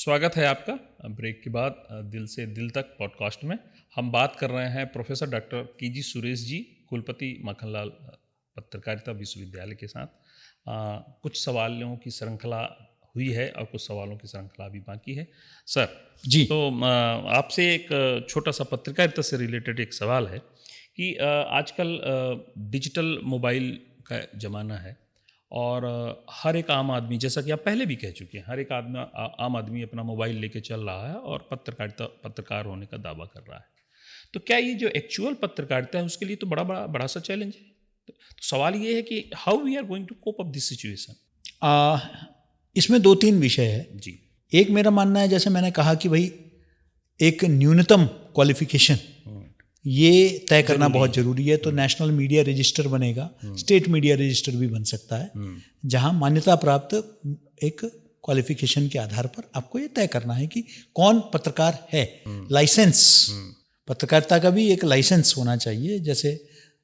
स्वागत है आपका ब्रेक के बाद दिल से दिल तक पॉडकास्ट में। हम बात कर रहे हैं professor doctor KG. Suresh ji, कुलपति माखनलाल पत्रकारिता विश्वविद्यालय के साथ। कुछ सवालों की श्रृंखला हुई है और कुछ सवालों की श्रृंखला अभी बाकी है। सर जी, तो आपसे एक छोटा सा पत्रकारिता से रिलेटेड एक सवाल है कि आजकल डिजिटल मोबाइल का ज़माना है और हर एक आम आदमी, जैसा कि आप पहले भी कह चुके हैं, हर एक आम आदमी अपना मोबाइल लेके चल रहा है और पत्रकार होने का दावा कर रहा है। तो क्या ये जो एक्चुअल पत्रकारिता है उसके लिए तो बड़ा सा चैलेंज है। तो सवाल ये है कि how we are going to cope up this situation. इसमें 2-3 विषय है। जी। एक मेरा मानना है, जैसे मैंने कहा कि भाई एक न्यूनतम क्वालिफिकेशन ये तय करना बहुत ज़रूरी है। तो नेशनल मीडिया रजिस्टर बनेगा, स्टेट मीडिया रजिस्टर भी बन सकता है, जहां मान्यता प्राप्त एक क्वालिफिकेशन के आधार पर आपको ये तय करना है कि कौन पत्रकार है। लाइसेंस, पत्रकारिता का भी एक लाइसेंस होना चाहिए, जैसे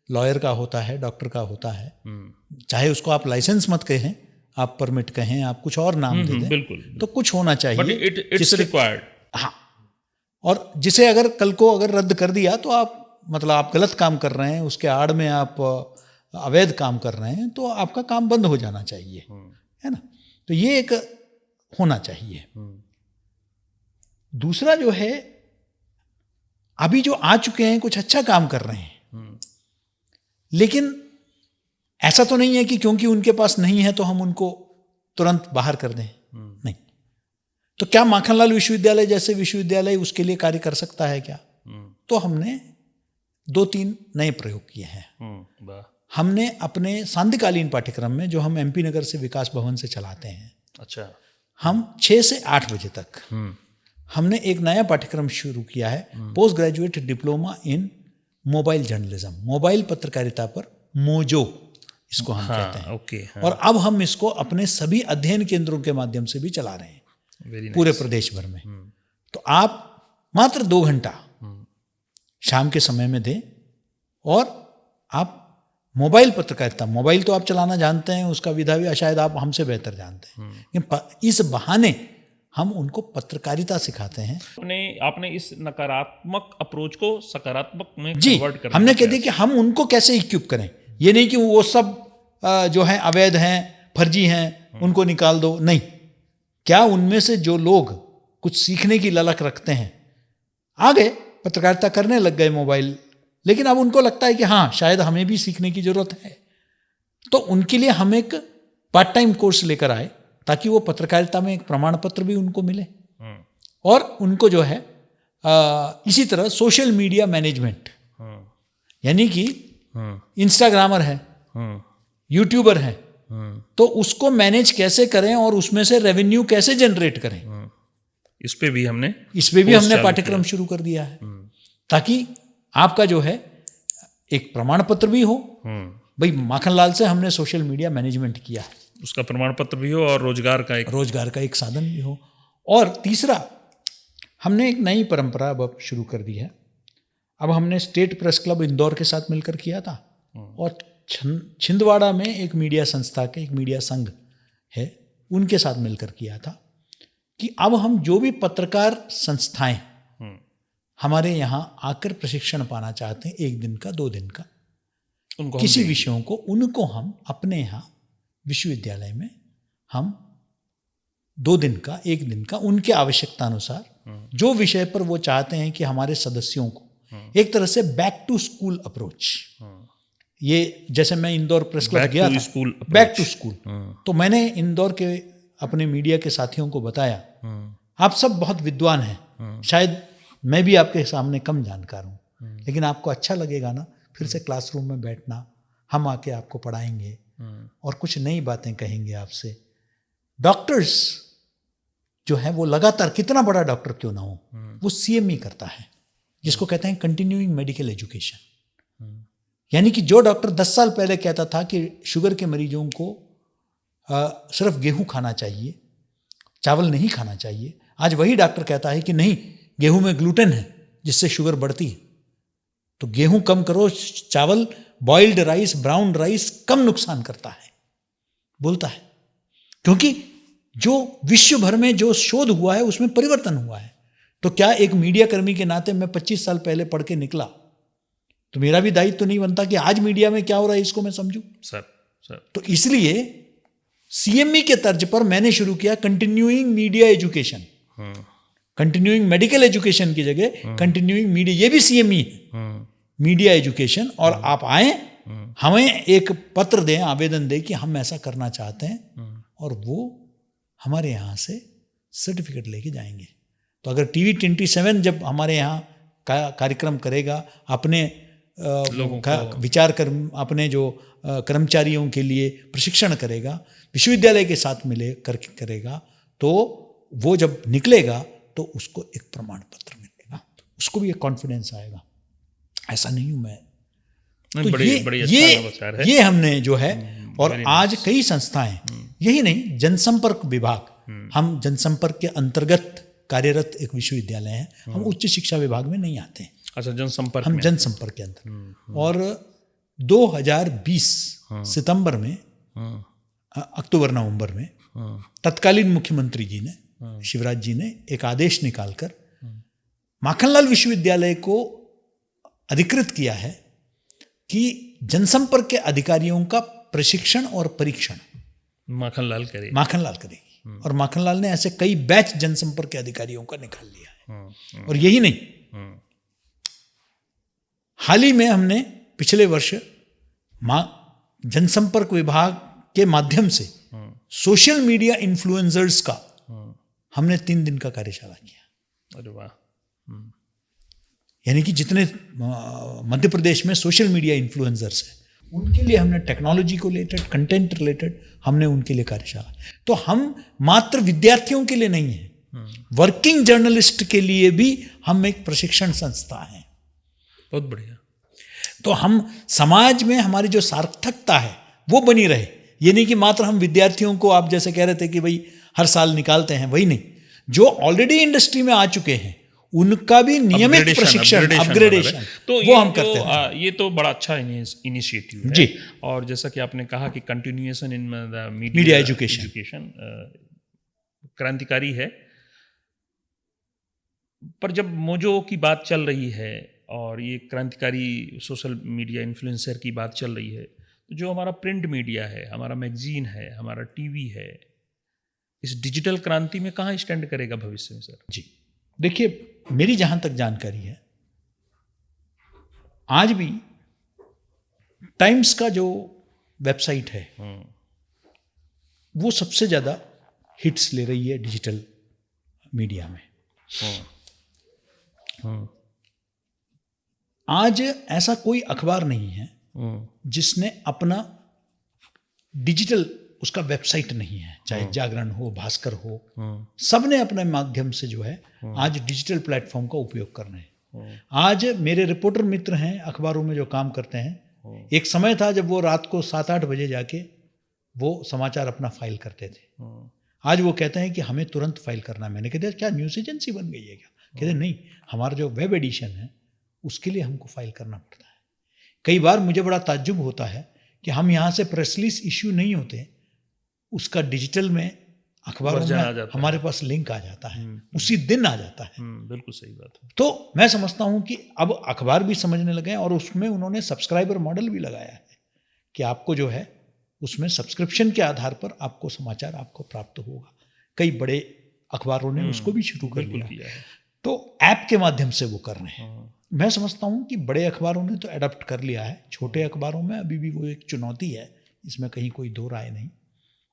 लॉयर का होता है, डॉक्टर का होता है। चाहे उसको आप लाइसेंस मत कहें, आप परमिट कहें, आप कुछ और नाम दे दें, बिल्कुल, तो कुछ होना चाहिए, बट इट्स रिक्वायर्ड। हाँ, और जिसे अगर कल को अगर रद्द कर दिया तो आप मतलब आप गलत काम कर रहे हैं, उसके आड़ में आप अवैध काम कर रहे हैं, तो आपका काम बंद हो जाना चाहिए, है ना। तो ये एक होना चाहिए। दूसरा जो है, अभी जो आ चुके हैं कुछ अच्छा काम कर रहे हैं, लेकिन ऐसा तो नहीं है कि क्योंकि उनके पास नहीं है तो हम उनको तुरंत बाहर कर दें। नहीं। तो क्या माखनलाल विश्वविद्यालय जैसे विश्वविद्यालय उसके लिए कार्य कर सकता है क्या? तो हमने 2-3 नए प्रयोग किए हैं। हमने अपने सांध्यकालीन पाठ्यक्रम में, जो हम MP नगर से विकास भवन से चलाते हैं, अच्छा, हम 6 से 8 बजे तक हमने एक नया पाठ्यक्रम शुरू किया है, post graduate diploma in mobile journalism, mobile पत्रकारिता पर मोजो इसको हम कहते हैं। ओके, और अब हम इसको अपने सभी अध्ययन केंद्रों के माध्यम से भी चला रहे हैं पूरे प्रदेश भर में। तो आप मात्र 2 घंटा शाम के समय में दें और आप मोबाइल पत्रकारिता, मोबाइल तो आप चलाना जानते हैं, उसका विधा भी शायद आप हमसे बेहतर जानते हैं, लेकिन इस बहाने हम उनको पत्रकारिता सिखाते हैं। आपने इस नकारात्मक अप्रोच को सकारात्मक में जी, कन्वर्ट करने हमने का कह दिया कि हम उनको कैसे इक्विप करें। ये नहीं कि वो सब जो हैं अवैध हैं, फर्जी हैं, उनको निकाल दो। नहीं, क्या उनमें से जो लोग कुछ सीखने की ललक रखते हैं, आ गए, पत्रकारिता करने लग गए मोबाइल, लेकिन अब उनको लगता है कि हाँ शायद हमें भी सीखने की जरूरत है, तो उनके लिए हम एक पार्ट टाइम कोर्स लेकर आए ताकि वो पत्रकारिता में एक प्रमाण पत्र भी उनको मिले। और उनको जो है इसी तरह सोशल मीडिया मैनेजमेंट, यानी कि इंस्टाग्रामर है, यूट्यूबर है, तो उसको मैनेज कैसे करें और उसमें से रेवेन्यू कैसे जनरेट करें, इस पे भी हमने पाठ्यक्रम शुरू कर दिया है, ताकि आपका जो है एक प्रमाण पत्र भी हो। भाई माखनलाल से हमने सोशल मीडिया मैनेजमेंट किया है, उसका प्रमाण पत्र भी हो और रोजगार का एक साधन भी हो। और तीसरा, हमने एक नई परंपरा अब शुरू कर दी है। अब हमने स्टेट प्रेस क्लब इंदौर के साथ मिलकर किया था, और छिंदवाड़ा में एक मीडिया संस्था के, एक मीडिया संघ है, उनके साथ मिलकर किया था कि अब हम जो भी पत्रकार संस्थाएं हमारे यहाँ आकर प्रशिक्षण पाना चाहते हैं, 1 दिन का, 2 दिन का, किसी विषयों को, उनको हम अपने यहाँ विश्वविद्यालय में हम 2 दिन का, 1 दिन का, उनके आवश्यकता अनुसार जो विषय पर वो चाहते हैं कि हमारे सदस्यों को एक तरह से बैक टू स्कूल अप्रोच, ये जैसे मैं इंदौर प्रेस क्लब गया था, बैक टू स्कूल, तो मैंने इंदौर के अपने मीडिया के साथियों को बताया, आप सब बहुत विद्वान हैं, शायद मैं भी आपके सामने कम जानकार हूँ, लेकिन आपको अच्छा लगेगा ना फिर से क्लासरूम में बैठना, हम आके आपको पढ़ाएंगे और कुछ नई बातें कहेंगे आपसे। डॉक्टर्स जो है वो लगातार, कितना बड़ा डॉक्टर क्यों ना हो, वो CME करता है, जिसको कहते हैं कंटिन्यूइंग मेडिकल एजुकेशन। यानी कि जो डॉक्टर 10 साल पहले कहता था कि शुगर के मरीजों को सिर्फ गेहूं खाना चाहिए, चावल नहीं खाना चाहिए, आज वही डॉक्टर कहता है कि नहीं, गेहूं में ग्लूटेन है जिससे शुगर बढ़ती है, तो गेहूं कम करो, चावल, बॉइल्ड राइस, ब्राउन राइस कम नुकसान करता है, बोलता है। क्योंकि जो विश्व भर में जो शोध हुआ है उसमें परिवर्तन हुआ है। तो क्या एक मीडिया कर्मी के नाते मैं 25 साल पहले पढ़ के निकला तो मेरा भी दायित्व तो नहीं बनता कि आज मीडिया में क्या हो रहा है इसको मैं समझूं? सर तो इसलिए सीएमई के तर्ज पर मैंने शुरू किया continuing media education. Continuing medical education की जगह कंटिन्यूइंग मीडिया, ये भी सीएमई है, मीडिया एजुकेशन। और आप आए, हमें एक पत्र दें, आवेदन दें कि हम ऐसा करना चाहते हैं, और वो हमारे यहाँ से सर्टिफिकेट लेके जाएंगे। तो अगर TV27 जब हमारे यहाँ कार्यक्रम करेगा, अपने लोगों का विचार कर, अपने जो कर्मचारियों के लिए प्रशिक्षण करेगा, विश्वविद्यालय के साथ मिले करके करेगा, तो वो जब निकलेगा तो उसको एक प्रमाण पत्र मिलेगा, उसको भी एक कॉन्फिडेंस आएगा। ऐसा नहीं हूँ मैं। तो ये हमने जो है, और आज कई संस्थाएं, यही नहीं, जनसंपर्क विभाग, हम जनसंपर्क के अंतर्गत कार्यरत एक विश्वविद्यालय है, हम उच्च शिक्षा विभाग में नहीं आते हैं। अच्छा, जनसंपर्क, हम जनसंपर्क के अंदर। और 2020 सितंबर में, अक्टूबर नवंबर में तत्कालीन मुख्यमंत्री जी ने, शिवराज जी ने एक आदेश निकालकर माखनलाल विश्वविद्यालय को अधिकृत किया है कि जनसंपर्क के अधिकारियों का प्रशिक्षण और परीक्षण माखनलाल करेगी। और माखनलाल ने ऐसे कई बैच जनसंपर्क के अधिकारियों का निकाल लिया है। और यही नहीं, हाल ही में हमने पिछले वर्ष जनसंपर्क विभाग के माध्यम से सोशल मीडिया इन्फ्लुएंसर्स का हमने 3 दिन का कार्यशाला किया। अरे वाह! यानी कि जितने मध्य प्रदेश में सोशल मीडिया इन्फ्लुएंसर्स हैं, उनके लिए हमने टेक्नोलॉजी को रिलेटेड, कंटेंट रिलेटेड, हमने उनके लिए कार्यशाला। तो हम मात्र विद्यार्थियों के लिए नहीं है, वर्किंग जर्नलिस्ट के लिए भी हम एक प्रशिक्षण संस्था है। बहुत बढ़िया। तो हम समाज में हमारी जो सार्थकता है वो बनी रहे। ये नहीं कि मात्र हम विद्यार्थियों को, आप जैसे कह रहे थे कि भाई हर साल निकालते हैं, वही नहीं, जो ऑलरेडी इंडस्ट्री में आ चुके हैं उनका भी नियमित प्रशिक्षण, अपग्रेडेशन, तो वो हम करते हैं। ये तो बड़ा अच्छा इनिशिएटिव है जी। और जैसा कि आपने कहा कि continuation in the media education क्रांतिकारी है। पर जब मोजो की बात चल रही है और ये क्रांतिकारी सोशल मीडिया इन्फ्लुएंसर की बात चल रही है, तो जो हमारा प्रिंट मीडिया है, हमारा मैगजीन है, हमारा टीवी है, इस डिजिटल क्रांति में कहाँ स्टैंड करेगा भविष्य में सर? जी देखिए, मेरी जहाँ तक जानकारी है, आज भी टाइम्स का जो वेबसाइट है वो सबसे ज़्यादा हिट्स ले रही है डिजिटल मीडिया में। आज ऐसा कोई अखबार नहीं है जिसने अपना डिजिटल, उसका वेबसाइट नहीं है, चाहे जागरण हो, भास्कर हो, सब ने अपने माध्यम से जो है आज डिजिटल प्लेटफॉर्म का उपयोग कर रहे हैं। आज मेरे रिपोर्टर मित्र हैं अखबारों में जो काम करते हैं, एक समय था जब वो रात को 7-8 बजे जाके वो समाचार अपना फाइल करते थे। आज वो कहते हैं कि हमें तुरंत फाइल करना है। मैंने कहा क्या न्यूज़ एजेंसी बन गई है क्या? कहते नहीं, हमारा जो वेब एडिशन है उसके लिए हमको फाइल करना पड़ता है। कई बार मुझे बड़ा ताज्जुब होता है कि हम यहाँ से प्रेस रिलीज इश्यू नहीं होते, उसका डिजिटल में अखबारों में हमारे पास लिंक आ जाता है, उसी दिन आ जाता है। बिल्कुल सही बात है। तो मैं समझता हूँ कि अब अखबार भी समझने लगे हैं और उसमें उन्होंने सब्सक्राइबर मॉडल भी लगाया है कि आपको जो है उसमें सब्सक्रिप्शन के आधार पर आपको समाचार आपको प्राप्त होगा। कई बड़े अखबारों ने उसको भी शुरू कर लिया है, तो ऐप के माध्यम से वो कर रहे हैं। मैं समझता हूँ कि बड़े अखबारों ने तो अडॉप्ट कर लिया है, छोटे अखबारों में अभी भी वो एक चुनौती है, इसमें कहीं कोई दो राय नहीं।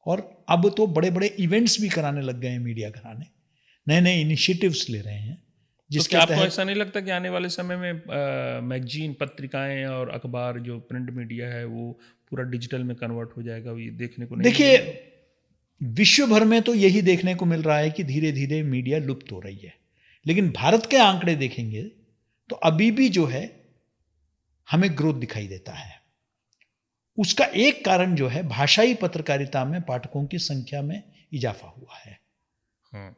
और अब तो बड़े बड़े इवेंट्स भी कराने लग गए हैं मीडिया घराने, नए नए इनिशिएटिव्स ले रहे हैं। जिसके तो आपको ऐसा नहीं लगता कि आने वाले समय में मैगजीन, पत्रिकाएं और अखबार जो प्रिंट मीडिया है वो पूरा डिजिटल में कन्वर्ट हो जाएगा? ये देखने को नहीं, देखिए विश्व भर में तो यही देखने को मिल रहा है कि धीरे धीरे मीडिया लुप्त हो रही है, लेकिन भारत के आंकड़े देखेंगे तो अभी भी जो है हमें ग्रोथ दिखाई देता है। उसका एक कारण जो है भाषाई पत्रकारिता में पाठकों की संख्या में इजाफा हुआ है।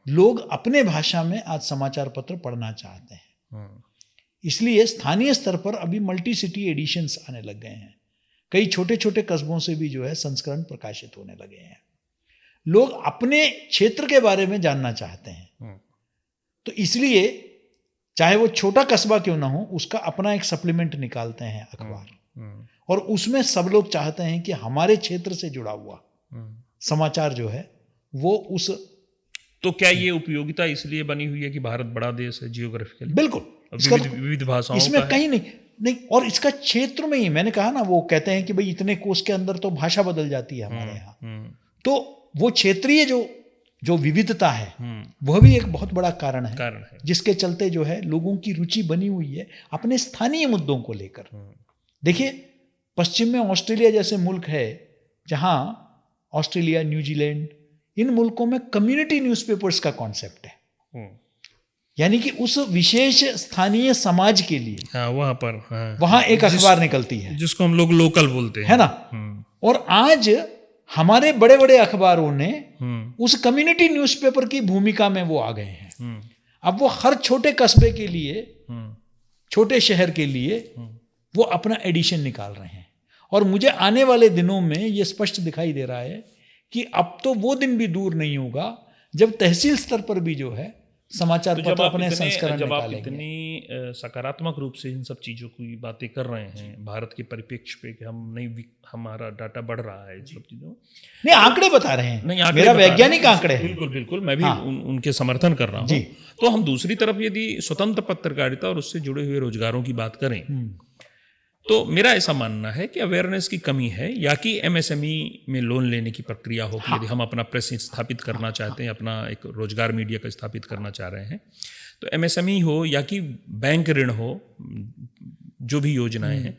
लोग अपने भाषा में आज समाचार पत्र पढ़ना चाहते हैं, इसलिए स्थानीय स्तर पर अभी मल्टी सिटी एडिशंस आने लग गए हैं। कई छोटे छोटे कस्बों से भी जो है संस्करण प्रकाशित होने लगे हैं। लोग अपने क्षेत्र के बारे में जानना चाहते हैं। तो इसलिए चाहे वो छोटा कस्बा क्यों ना हो, उसका अपना एक सप्लीमेंट निकालते हैं अखबार, और उसमें सब लोग चाहते हैं कि हमारे क्षेत्र से जुड़ा हुआ समाचार जो है वो उस। तो क्या ये उपयोगिता इसलिए बनी हुई है कि भारत बड़ा देश है जियोग्राफिकली? बिल्कुल, विविध भाषाओं इसमें का कहीं नहीं, और इसका क्षेत्र में ही मैंने कहा ना, वो कहते हैं कि भाई इतने कोस के अंदर तो भाषा बदल जाती है हमारे यहाँ। तो वो क्षेत्रीय जो विविधता है वह भी एक बहुत बड़ा कारण है जिसके चलते जो है लोगों की रुचि बनी हुई है अपने स्थानीय मुद्दों को लेकर। देखिए, पश्चिम में ऑस्ट्रेलिया जैसे मुल्क है जहां ऑस्ट्रेलिया, न्यूजीलैंड, इन मुल्कों में कम्युनिटी न्यूज़पेपर्स का कॉन्सेप्ट है, यानी कि उस विशेष स्थानीय समाज के लिए वहां पर वहां एक अखबार निकलती है जिसको हम लोग लोकल बोलते हैं, है ना। और आज हमारे बड़े बड़े अखबारों ने उस कम्युनिटी न्यूज़पेपर की भूमिका में वो आ गए हैं। अब वो हर छोटे कस्बे के लिए, छोटे शहर के लिए वो अपना एडिशन निकाल रहे हैं। और मुझे आने वाले दिनों में ये स्पष्ट दिखाई दे रहा है कि अब तो वो दिन भी दूर नहीं होगा जब तहसील स्तर पर भी जो है समाचार पत्र अपने संस्करण जब आप निकालेंगे। इतनी सकारात्मक रूप से इन सब चीज़ों की बातें कर रहे हैं भारत के परिप्रेक्ष्य पे कि हमारा डाटा बढ़ रहा है, इन सब चीज़ों, नहीं आंकड़े बता रहे हैं, नहीं मेरा वैज्ञानिक आंकड़े हैं। बिल्कुल बिल्कुल, मैं भी उनके समर्थन कर रहा हूँ। तो हम दूसरी तरफ यदि स्वतंत्र पत्रकारिता और उससे जुड़े हुए रोजगारों की बात करें तो मेरा ऐसा मानना है कि अवेयरनेस की कमी है, या कि एमएसएमई में लोन लेने की प्रक्रिया हो कि यदि हम अपना प्रेस स्थापित करना चाहते हैं, अपना एक रोजगार मीडिया का स्थापित करना चाह रहे हैं, तो एमएसएमई हो या कि बैंक ऋण हो, जो भी योजनाएं हैं,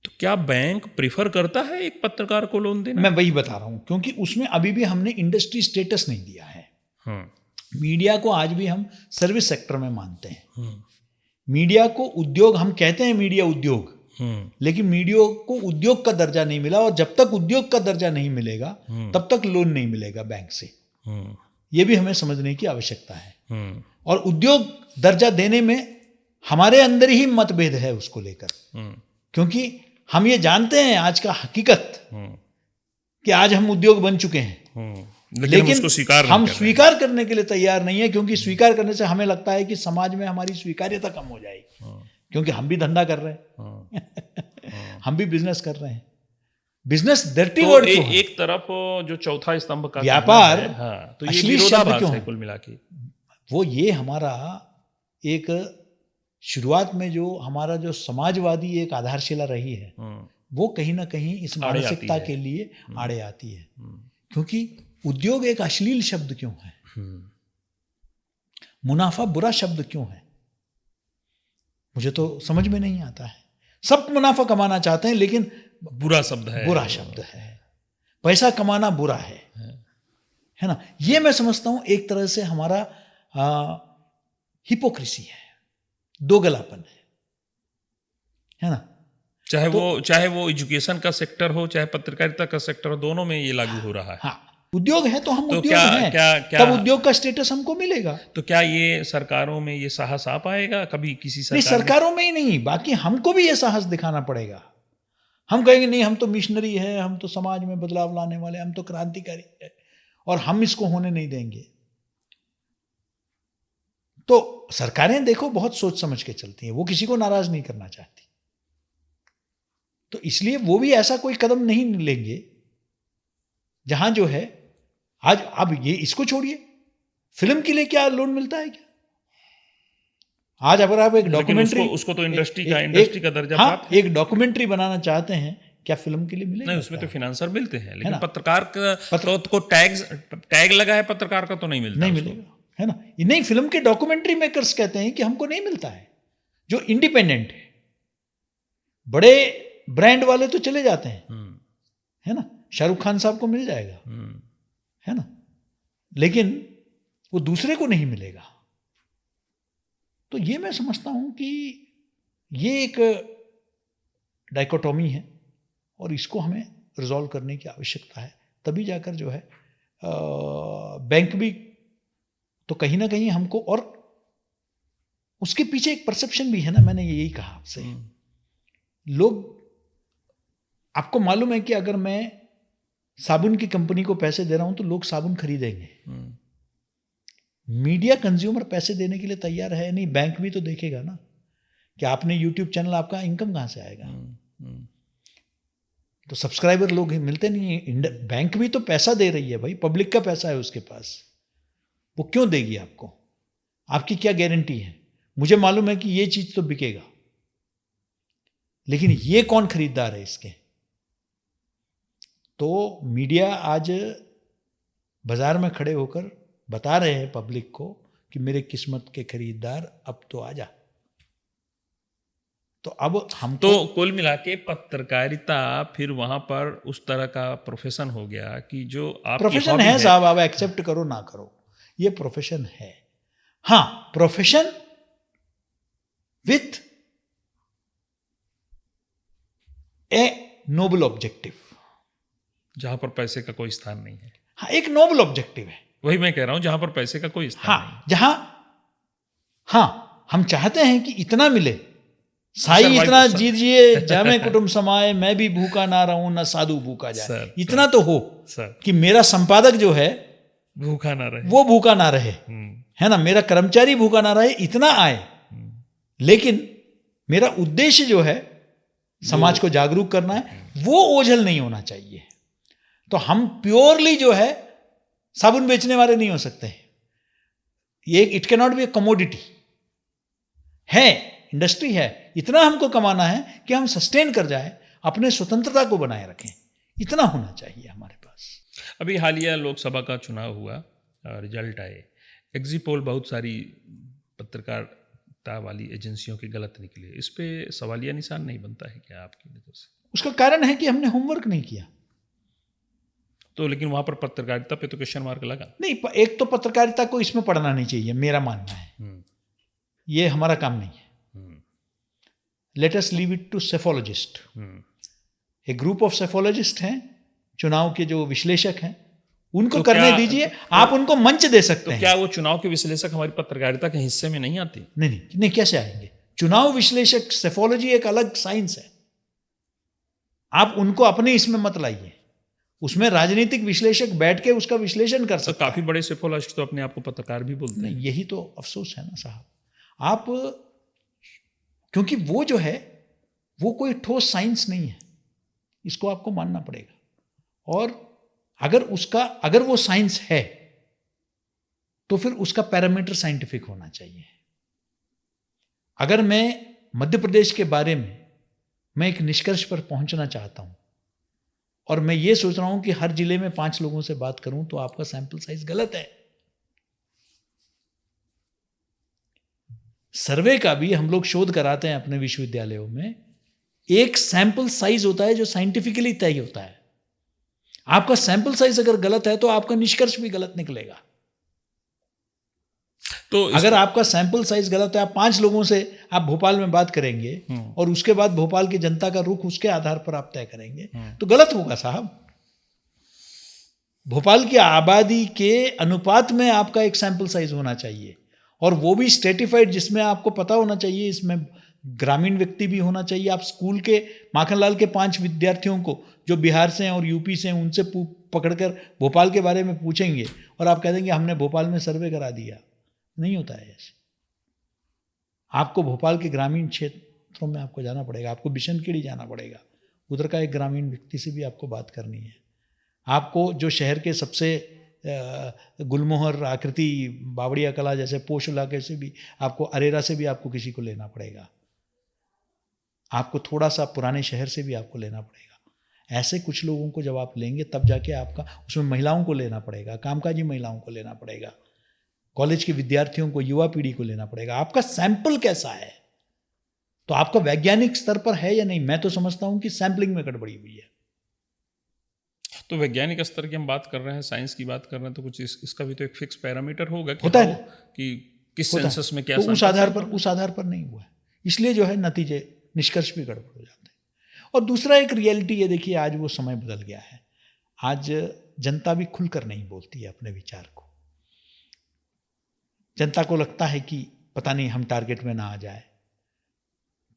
तो क्या बैंक प्रिफर करता है एक पत्रकार को लोन देना? मैं वही बता रहा हूं, क्योंकि उसमें अभी भी हमने इंडस्ट्री स्टेटस नहीं दिया है। मीडिया को आज भी हम सर्विस सेक्टर में मानते हैं। मीडिया को उद्योग, हम कहते हैं मीडिया उद्योग, लेकिन मीडिया को उद्योग का दर्जा नहीं मिला, और जब तक उद्योग का दर्जा नहीं मिलेगा तब तक लोन नहीं मिलेगा बैंक से। ये भी हमें समझने की आवश्यकता है। और उद्योग दर्जा देने में हमारे अंदर ही मतभेद है उसको लेकर, क्योंकि हम ये जानते हैं आज का हकीकत कि आज हम उद्योग बन चुके हैं, लेकिन हम स्वीकार करने के लिए तैयार नहीं है, क्योंकि स्वीकार करने से हमें लगता है कि समाज में हमारी स्वीकार्यता कम हो जाएगी, क्योंकि हम भी धंधा कर रहे हैं हम भी बिजनेस कर रहे हैं। बिजनेस डर्टी वर्ड तो एक तरफ जो चौथा स्तंभ का व्यापार, तो ये विरोधाभास है कुल मिला के। वो ये हमारा एक शुरुआत में जो हमारा जो समाजवादी एक आधारशिला रही है, वो कहीं ना कहीं इस मानसिकता के लिए आड़े आती है। क्योंकि उद्योग एक अश्लील शब्द क्यों है? मुनाफा बुरा शब्द क्यों है? मुझे तो समझ में नहीं आता है। सब मुनाफा कमाना चाहते हैं, लेकिन बुरा शब्द है, बुरा शब्द है। पैसा कमाना बुरा है ना। ये मैं समझता हूं एक तरह से हमारा हिपोक्रेसी है, दोगलापन है ना। चाहे वो एजुकेशन का सेक्टर हो, चाहे पत्रकारिता का सेक्टर हो, दोनों में ये लागू हो रहा है। हाँ, उद्योग है तो हम तो उद्योग हैं, तब उद्योग का स्टेटस हमको मिलेगा। तो क्या ये सरकारों में ये साहस आ पाएगा कभी? किसी नहीं, सरकारों में ही नहीं, बाकी हमको भी ये साहस दिखाना पड़ेगा। हम कहेंगे नहीं, हम तो मिशनरी है, हम तो समाज में बदलाव लाने वाले, हम तो क्रांतिकारी है, और हम इसको होने नहीं देंगे। तो सरकारें देखो बहुत सोच समझ के चलती हैं, वो किसी को नाराज नहीं करना चाहती, तो इसलिए वो भी ऐसा कोई कदम नहीं लेंगे जहां जो है आज। अब ये इसको छोड़िए, फिल्म के लिए क्या लोन मिलता है क्या? आज अगर आप एक डॉक्यूमेंट्री, उसको तो इंडस्ट्री का दर्जा प्राप्त, एक डॉक्यूमेंट्री बनाना चाहते हैं, क्या फिल्म के लिए मिलेगा? नहीं, उसमें तो फाइनेंसर मिलते हैं, लेकिन पत्रकार का को टैग लगा है पत्रकार का तो नहीं मिलता, नहीं मिलेगा, है ना। नहीं, फिल्म के डॉक्यूमेंट्री मेकर्स कहते हैं कि हमको नहीं मिलता है, जो इंडिपेंडेंट है। बड़े ब्रांड वाले तो चले जाते हैं, है ना, शाहरुख खान साहब को मिल जाएगा, है ना, लेकिन वो दूसरे को नहीं मिलेगा। तो ये मैं समझता हूं कि ये एक डाइकोटोमी है, और इसको हमें रिजॉल्व करने की आवश्यकता है। तभी जाकर जो है बैंक भी तो कहीं ना कहीं हमको, और उसके पीछे एक परसेप्शन भी है ना। मैंने यही कहा आपसे, लोग, आपको मालूम है कि अगर मैं साबुन की कंपनी को पैसे दे रहा हूं तो लोग साबुन खरीदेंगे। हम्म, मीडिया कंज्यूमर पैसे देने के लिए तैयार है नहीं, बैंक भी तो देखेगा ना कि आपने यूट्यूब चैनल, आपका इनकम कहाँ से आएगा? हम्म, तो सब्सक्राइबर लोग मिलते नहीं है। बैंक भी तो पैसा दे रही है भाई, पब्लिक का पैसा है उसके पास, वो क्यों देगी आपको? आपकी क्या गारंटी है? मुझे मालूम है कि ये चीज तो बिकेगा, लेकिन ये कौन खरीदार है इसके? तो मीडिया आज बाजार में खड़े होकर बता रहे हैं पब्लिक को कि मेरे किस्मत के खरीदार अब तो आ जा। तो अब हमको तो कुल मिला के पत्रकारिता फिर वहां पर उस तरह का प्रोफेशन हो गया कि जो आपकी प्रोफेशन हॉबी है है। साहब, आप एक्सेप्ट करो ना करो, ये प्रोफेशन है। हाँ, profession with a noble objective. जहां पर पैसे का कोई स्थान नहीं है। हाँ, एक नोबल ऑब्जेक्टिव है। वही मैं कह रहा हूं, जहां पर पैसे का कोई स्थान नहीं है। हाँ, जहां, हाँ, हम चाहते हैं कि इतना मिले, साई Survive- इतना सर- जीजिए, जामे कुटुंब समाए, मैं भी भूखा ना रहूं ना साधु भूखा जाए, सर, इतना तो हो सर कि मेरा संपादक जो है भूखा ना रहे। वो भूखा ना रहे, हम्म, है ना, मेरा कर्मचारी भूखा ना रहे, इतना आए। लेकिन मेरा उद्देश्य जो है समाज को जागरूक करना है, वो ओझल नहीं होना चाहिए। तो हम प्योरली जो है साबुन बेचने वाले नहीं हो सकते। ये it can not be A commodity है, इंडस्ट्री है, इतना हमको कमाना है कि हम सस्टेन कर जाए, अपने स्वतंत्रता को बनाए रखें, इतना होना चाहिए हमारे पास। अभी हालिया लोकसभा का चुनाव हुआ, रिजल्ट आए, एग्जिट पोल बहुत सारी पत्रकारिता वाली एजेंसियों के गलत निकले, इस पे सवालिया निशान नहीं बनता है क्या आपकी नज़र से? उसका कारण है कि हमने होमवर्क नहीं किया। तो लेकिन वहां पर पत्रकारिता पे तो क्वेश्चन मार्क लगा। नहीं, एक तो पत्रकारिता को इसमें पढ़ना नहीं चाहिए, मेरा मानना है, ये हमारा काम नहीं है। Let us leave it to psephologist. एक ग्रुप ऑफ सेफोलॉजिस्ट हैं, चुनाव के जो विश्लेषक हैं, उनको तो करने क्या- दीजिए, आप उनको मंच दे सकते तो हैं। क्या वो चुनाव के विश्लेषक हमारी पत्रकारिता के हिस्से में नहीं आती? नहीं नहीं नहीं, कैसे आएंगे? चुनाव विश्लेषक, सेफोलॉजी एक अलग साइंस है, आप उनको अपने इसमें मत लाइए। उसमें राजनीतिक विश्लेषक बैठ के उसका विश्लेषण कर तो सकता काफी बड़े सेफोलॉजिस्ट तो अपने आप को पत्रकार भी बोलते है। हैं। नहीं, यही तो अफसोस है ना साहब। आप, क्योंकि वो जो है वो कोई ठोस साइंस नहीं है, इसको आपको मानना पड़ेगा। और अगर वो साइंस है तो फिर उसका पैरामीटर साइंटिफिक होना चाहिए। अगर मैं मध्य प्रदेश के बारे में मैं एक निष्कर्ष पर पहुंचना चाहता हूं और मैं ये सोच रहा हूं कि हर जिले में 5 लोगों से बात करूं, तो आपका सैंपल साइज गलत है। सर्वे का भी हम लोग शोध कराते हैं अपने विश्वविद्यालयों में, एक सैंपल साइज होता है जो साइंटिफिकली तय होता है। आपका सैंपल साइज अगर गलत है तो आपका निष्कर्ष भी गलत निकलेगा। तो अगर आपका सैंपल साइज गलत है, आप 5 लोगों से आप भोपाल में बात करेंगे और उसके बाद भोपाल की जनता का रुख उसके आधार पर आप तय करेंगे, तो गलत होगा साहब। भोपाल की आबादी के अनुपात में आपका एक सैंपल साइज होना चाहिए, और वो भी स्ट्रेटिफाइड, जिसमें आपको पता होना चाहिए इसमें ग्रामीण व्यक्ति भी होना चाहिए। आप स्कूल के माखनलाल के 5 विद्यार्थियों को जो बिहार से हैं और यूपी से हैं, उनसे पकड़कर भोपाल के बारे में पूछेंगे और आप कह देंगे हमने भोपाल में सर्वे करा दिया। नहीं होता है ऐसे। आपको भोपाल के ग्रामीण क्षेत्रों में आपको जाना पड़ेगा, आपको बिशनखेड़ी जाना पड़ेगा, उधर का एक ग्रामीण व्यक्ति से भी आपको बात करनी है। आपको जो शहर के सबसे गुलमोहर आकृति बावड़िया कला जैसे पोश इलाके से भी, आपको अरेरा से भी आपको किसी को लेना पड़ेगा, आपको थोड़ा सा पुराने शहर से भी आपको लेना पड़ेगा। ऐसे कुछ लोगों को जब आप लेंगे तब जाके आपका, उसमें महिलाओं को लेना पड़ेगा, कामकाजी महिलाओं को लेना पड़ेगा, कॉलेज के विद्यार्थियों को, युवा पीढ़ी को लेना पड़ेगा। आपका सैंपल कैसा है, तो आपका वैज्ञानिक स्तर पर है या नहीं। मैं तो समझता हूं कि सैंपलिंग में गड़बड़ी हुई है। तो वैज्ञानिक स्तर की हम बात कर रहे हैं, साइंस की बात कर रहे हैं, तो कुछ इसका भी तो एक फिक्स पैरामीटर होगा कि होता है कि किस सेंसस में क्या, तो उस आधार पर नहीं हुआ है, इसलिए जो है नतीजे, निष्कर्ष भी गड़बड़ हो जाते हैं। और दूसरा एक रियलिटी है, देखिए आज वो समय बदल गया है, आज जनता भी खुलकर नहीं बोलती है अपने विचार को। जनता को लगता है कि पता नहीं हम टारगेट में ना आ जाए,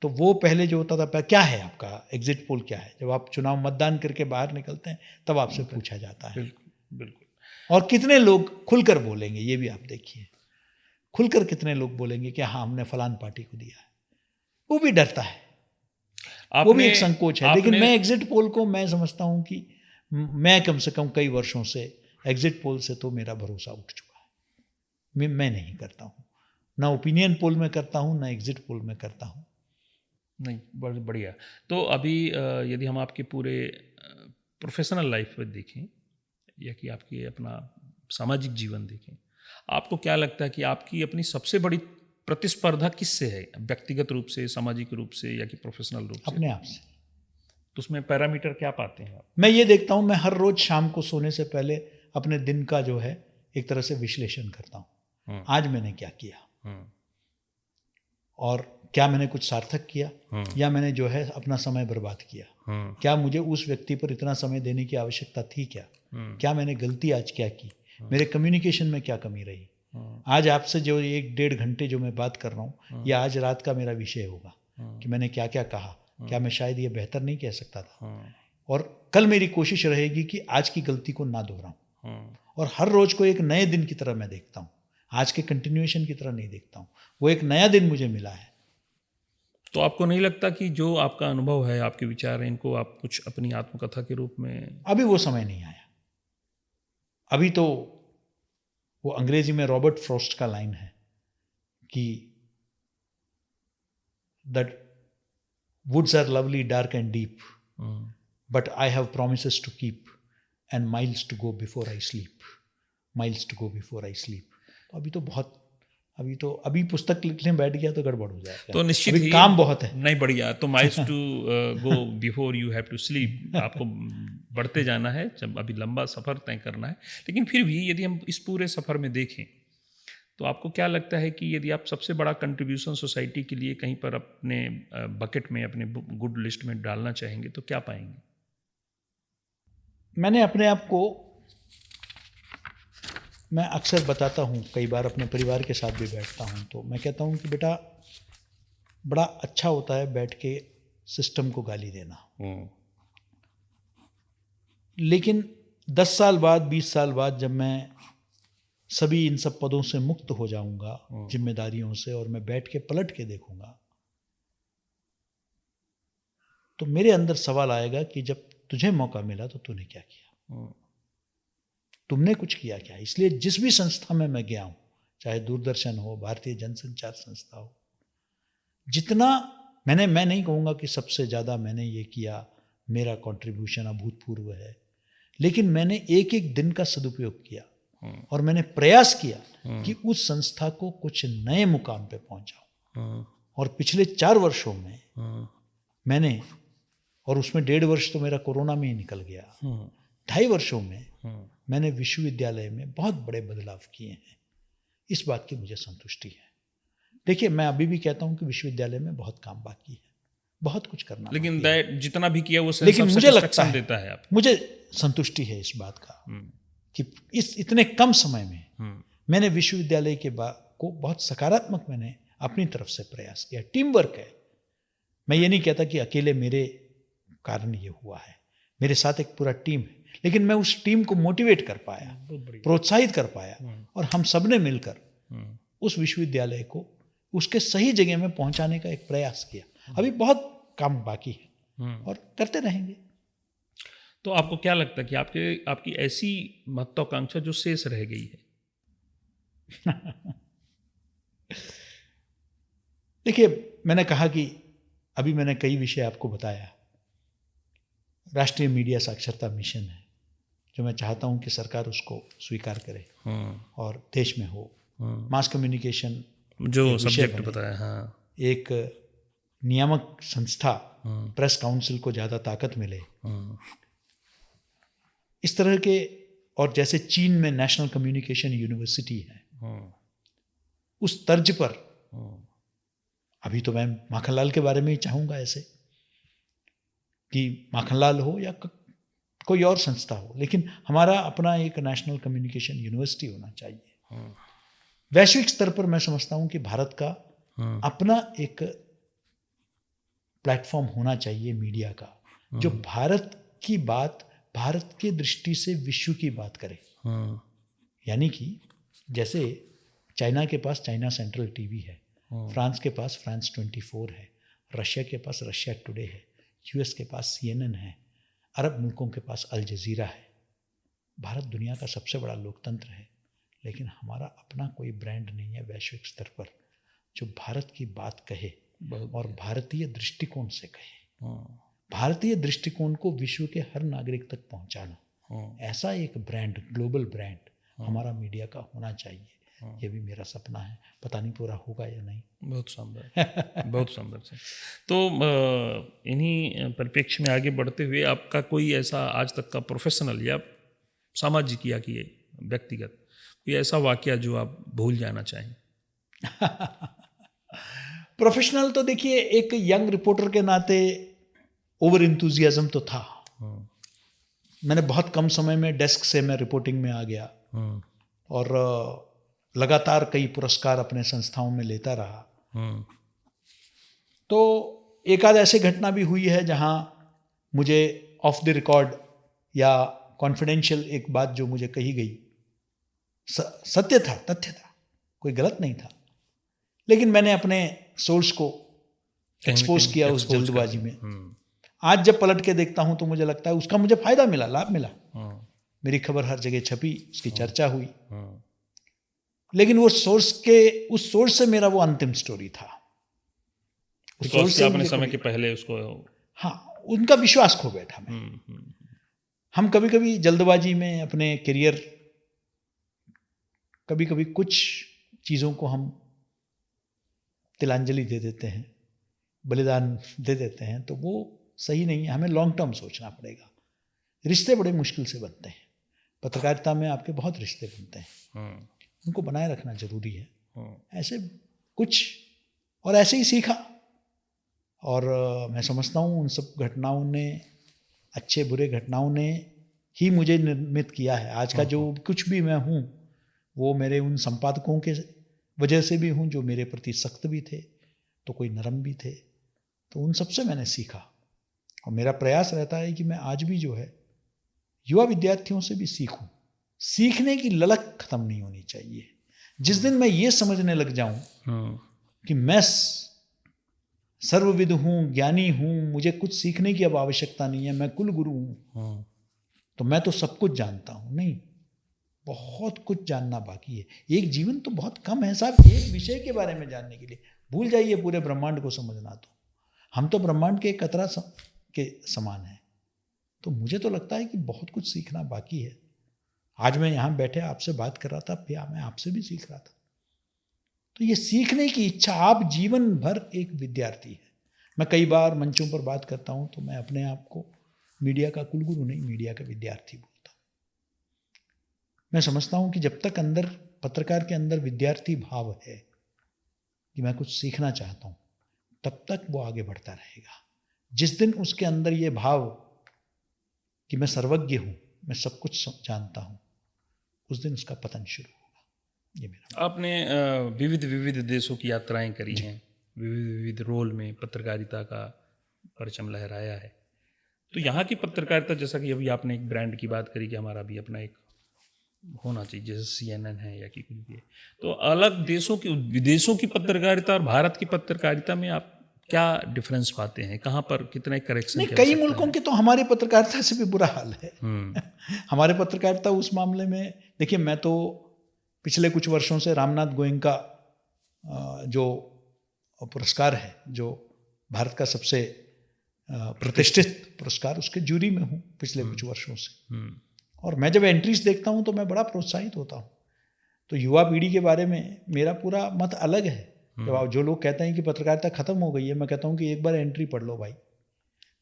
तो वो पहले जो होता था, क्या है आपका एग्जिट पोल क्या है, जब आप चुनाव मतदान करके बाहर निकलते हैं तब आपसे पूछा जाता है। बिल्कुल बिल्कुल। और कितने लोग खुलकर बोलेंगे, ये भी आप देखिए, खुलकर कितने लोग बोलेंगे कि हाँ हमने फलान पार्टी को दिया है। वो भी डरता है, वो भी एक संकोच है। लेकिन मैं एग्जिट पोल को मैं समझता हूँ कि मैं कम से कम कई वर्षों से एग्जिट पोल से तो मेरा भरोसा उठ चुका है। मैं नहीं करता हूँ, ना ओपिनियन पोल में करता हूँ, ना एग्जिट पोल में करता हूँ। नहीं, बढ़िया। तो अभी यदि हम आपके पूरे प्रोफेशनल लाइफ में देखें या कि आपकी अपना सामाजिक जीवन देखें, आपको क्या लगता है कि आपकी अपनी सबसे बड़ी प्रतिस्पर्धा किससे है, व्यक्तिगत रूप से, सामाजिक रूप से या कि प्रोफेशनल रूप से? अपने आप से। तो उसमें पैरामीटर क्या पाते हैं आप? मैं ये देखता हूँ, मैं हर रोज शाम को सोने से पहले अपने दिन का जो है एक तरह से विश्लेषण करता हूँ। आज मैंने क्या किया और क्या मैंने कुछ सार्थक किया या मैंने जो है अपना समय बर्बाद किया। क्या मुझे उस व्यक्ति पर इतना समय देने की आवश्यकता थी क्या मैंने गलती आज क्या की, मेरे कम्युनिकेशन में क्या कमी रही। आज आपसे जो 1-1.5 घंटे जो मैं बात कर रहा हूँ, या आज रात का मेरा विषय होगा कि मैंने क्या क्या कहा, क्या मैं शायद ये बेहतर नहीं कह सकता था। और कल मेरी कोशिश रहेगी कि आज की गलती को ना दोहराऊं। और हर रोज को एक नए दिन की तरह मैं देखता हूँ, आज के कंटिन्यूएशन की तरह नहीं देखता हूँ। वो एक नया दिन मुझे मिला है। तो आपको नहीं लगता कि जो आपका अनुभव है, आपके विचार हैं, इनको आप कुछ अपनी आत्मकथा के रूप में? अभी वो समय नहीं आया। अभी तो वो अंग्रेजी में रॉबर्ट फ्रॉस्ट का लाइन है कि that woods are lovely, dark and deep, but I have promises to keep and miles to go before I sleep. Miles to go before I sleep. तो अभी पुस्तक लिखने बैठ गया तो गड़बड़ हो जाएगा। तो निश्चित ही काम बहुत है। नहीं, बढ़िया। तो miles to go before you have to sleep, आपको बढ़ते जाना है, जब अभी लंबा सफ़र तय करना है। लेकिन फिर भी यदि हम इस पूरे सफ़र में देखें तो आपको क्या लगता है कि यदि आप सबसे बड़ा कंट्रीब्यूशन सोसाइटी के लिए कहीं पर अपने बकेट में, अपने गुड लिस्ट में डालना चाहेंगे तो क्या पाएंगे? मैंने अपने आप को, मैं अक्सर बताता हूँ, कई बार अपने परिवार के साथ भी बैठता हूँ तो मैं कहता हूँ कि बेटा बड़ा अच्छा होता है बैठ के सिस्टम को गाली देना, लेकिन 10 साल बाद, 20 साल बाद जब मैं सभी इन सब पदों से मुक्त हो जाऊंगा, जिम्मेदारियों से, और मैं बैठ के पलट के देखूंगा तो मेरे अंदर सवाल आएगा कि जब तुझे मौका मिला तो तूने क्या किया, तुमने कुछ किया क्या। इसलिए जिस भी संस्था में मैं गया हूं, चाहे दूरदर्शन हो, भारतीय जनसंचार संस्था हो, जितना मैं नहीं कहूँगा कि सबसे ज़्यादा मैंने ये किया, मेरा कंट्रीब्यूशन अभूतपूर्व है, लेकिन मैंने एक एक दिन का सदुपयोग किया और मैंने प्रयास किया कि उस संस्था को कुछ नए मुकाम पे पहुंचाऊं। और पिछले 4 वर्षों में मैंने, और उसमें 1.5 वर्ष तो मेरा कोरोना में ही निकल गया, 2.5 वर्षों में मैंने विश्वविद्यालय में बहुत बड़े बदलाव किए हैं। इस बात की मुझे संतुष्टि है। देखिए, मैं अभी भी कहता हूं कि विश्वविद्यालय में बहुत काम बाकी है, बहुत कुछ करना, लेकिन जितना भी किया वो लेकिन मुझे लगता देता है, मुझे संतुष्टि है इस बात का कि इस इतने कम समय में मैंने विश्वविद्यालय के को बहुत सकारात्मक मैंने अपनी तरफ से प्रयास किया। टीम वर्क है। मैं ये नहीं कहता कि अकेले मेरे कारण ये हुआ है, मेरे साथ एक पूरा टीम है, लेकिन मैं उस टीम को मोटिवेट कर पाया, प्रोत्साहित कर पाया, और हम सब ने मिलकर उस विश्वविद्यालय को उसके सही जगह में पहुंचाने का एक प्रयास किया। अभी बहुत काम बाकी है और करते रहेंगे। तो आपको क्या लगता है कि आपकी ऐसी महत्वाकांक्षा जो शेष रह गई है? देखिए, मैंने कहा कि अभी मैंने कई विषय आपको बताया। राष्ट्रीय मीडिया साक्षरता मिशन है जो मैं चाहता हूं कि सरकार उसको स्वीकार करे और देश में हो। मास कम्युनिकेशन जो सब्जेक्ट बताया, हाँ, एक नियामक संस्था, प्रेस काउंसिल को ज़्यादा ताकत मिले, इस तरह के। और जैसे चीन में नेशनल कम्युनिकेशन यूनिवर्सिटी है, उस तर्ज पर अभी तो मैं माखनलाल के बारे में ही चाहूँगा, ऐसे कि माखनलाल हो या कोई और संस्था हो, लेकिन हमारा अपना एक नेशनल कम्युनिकेशन यूनिवर्सिटी होना चाहिए। वैश्विक स्तर पर मैं समझता हूँ कि भारत का अपना एक प्लेटफॉर्म होना चाहिए मीडिया का, जो भारत की बात भारत के दृष्टि से विश्व की बात करे। यानी कि जैसे चाइना के पास चाइना सेंट्रल टीवी है, फ्रांस के पास फ्रांस 24 है, रशिया के पास रशिया टुडे है, यूएस के पास CNN है, अरब मुल्कों के पास अल जजीरा है। भारत दुनिया का सबसे बड़ा लोकतंत्र है, लेकिन हमारा अपना कोई ब्रांड नहीं है वैश्विक स्तर पर जो भारत की बात कहे और भारतीय दृष्टिकोण से कहे, भारतीय दृष्टिकोण को विश्व के हर नागरिक तक पहुंचाना। ऐसा एक ब्रांड, ग्लोबल ब्रांड हमारा मीडिया का होना चाहिए। ये भी मेरा सपना है, पता नहीं पूरा होगा या नहीं। बहुत शानदार बहुत शानदार से। तो इन्हीं परिप्रेक्ष्य में आगे बढ़ते हुए आपका कोई ऐसा आज तक का प्रोफेशनल या सामाजिक या कि व्यक्तिगत कोई ऐसा वाकया जो आप भूल जाना चाहें? प्रोफेशनल तो देखिए, एक यंग रिपोर्टर के नाते ओवर इंथुजियाज्म तो था। मैंने बहुत कम समय में डेस्क से मैं रिपोर्टिंग में आ गया और लगातार कई पुरस्कार अपने संस्थाओं में लेता रहा। तो एक आध ऐसी घटना भी हुई है जहां मुझे ऑफ द रिकॉर्ड या कॉन्फिडेंशियल एक बात जो मुझे कही गई सत्य था, तथ्य था, कोई गलत नहीं था, लेकिन मैंने अपने सोर्स को एक्सपोज किया उस जल्दबाजी में। आज जब पलट के देखता हूं तो मुझे लगता है उसका मुझे फायदा मिला, लाभ मिला। मेरी खबर हर जगह छपी, उसकी चर्चा हुई, लेकिन वो उस सोर्स से मेरा वो अंतिम स्टोरी था। उस सोर्स से आपने समय के पहले उसको, हाँ, उनका विश्वास खो बैठा मैं। हम कभी कभी जल्दबाजी में अपने करियर, कभी कभी कुछ चीज़ों को हम तिलांजलि दे देते हैं, बलिदान दे देते हैं, तो वो सही नहीं है। हमें लॉन्ग टर्म सोचना पड़ेगा। रिश्ते बड़े मुश्किल से बनते हैं, पत्रकारिता में आपके बहुत रिश्ते बनते हैं, उनको बनाए रखना जरूरी है। ऐसे कुछ और ऐसे ही सीखा, और मैं समझता हूँ उन सब घटनाओं ने, अच्छे बुरे घटनाओं ने ही मुझे निर्मित किया है। आज का जो कुछ भी मैं हूँ वो मेरे उन संपादकों के वजह से भी हूँ जो मेरे प्रति सख्त भी थे तो कोई नरम भी थे। तो उन सब से मैंने सीखा, और मेरा प्रयास रहता है कि मैं आज भी जो है युवा विद्यार्थियों से भी सीखूं। सीखने की ललक खत्म नहीं होनी चाहिए। जिस दिन मैं ये समझने लग जाऊं कि मैं सर्वविद हूँ, ज्ञानी हूँ, मुझे कुछ सीखने की अब आवश्यकता नहीं है, मैं कुल गुरु हूँ, तो मैं तो सब कुछ जानता हूँ, नहीं, बहुत कुछ जानना बाकी है। एक जीवन तो बहुत कम है साहब एक विषय के बारे में जानने के लिए। भूल जाइए पूरे ब्रह्मांड को समझना, तो हम तो ब्रह्मांड के एक कतरा के समान है। तो मुझे तो लगता है कि बहुत कुछ सीखना बाकी है। आज मैं यहाँ बैठे आपसे बात कर रहा था, भैया मैं आपसे भी सीख रहा था। तो ये सीखने की इच्छा, आप जीवन भर एक विद्यार्थी है। मैं कई बार मंचों पर बात करता हूँ तो मैं अपने आप को मीडिया का कुलगुरु नहीं, मीडिया का विद्यार्थी बोलता हूँ। मैं समझता हूँ कि जब तक अंदर पत्रकार के अंदर विद्यार्थी भाव है कि मैं कुछ सीखना चाहता हूँ, तब तक वो आगे बढ़ता रहेगा। जिस दिन उसके अंदर ये भाव कि मैं सर्वज्ञ हूँ, मैं सब कुछ जानता हूँ, उस दिन उसका पतन शुरू होगा। ये मेरा। आपने विविध विविध देशों की यात्राएं करी हैं, विविध विविध रोल में पत्रकारिता का परचम लहराया है। तो यहाँ की पत्रकारिता, जैसा कि अभी आपने एक ब्रांड की बात करी कि हमारा भी अपना एक होना चाहिए, जैसे CNN है या कि कुछ भी है, तो अलग देशों की, विदेशों की पत्रकारिता और भारत की पत्रकारिता में आप क्या डिफरेंस पाते हैं? कहाँ पर कितने करेक्शन? नहीं, कई मुल्कों के तो हमारी पत्रकारिता से भी बुरा हाल है। हमारे पत्रकारिता उस मामले में, देखिए मैं तो पिछले कुछ वर्षों से रामनाथ गोयनका जो पुरस्कार है, जो भारत का सबसे प्रतिष्ठित पुरस्कार, उसके जूरी में हूँ पिछले कुछ वर्षों से। और मैं जब एंट्रीज देखता हूँ तो मैं बड़ा प्रोत्साहित होता हूँ। तो युवा पीढ़ी के बारे में मेरा पूरा मत अलग है। जब जो लोग कहते हैं कि पत्रकारिता खत्म हो गई है, मैं कहता हूँ कि एक बार एंट्री पढ़ लो भाई।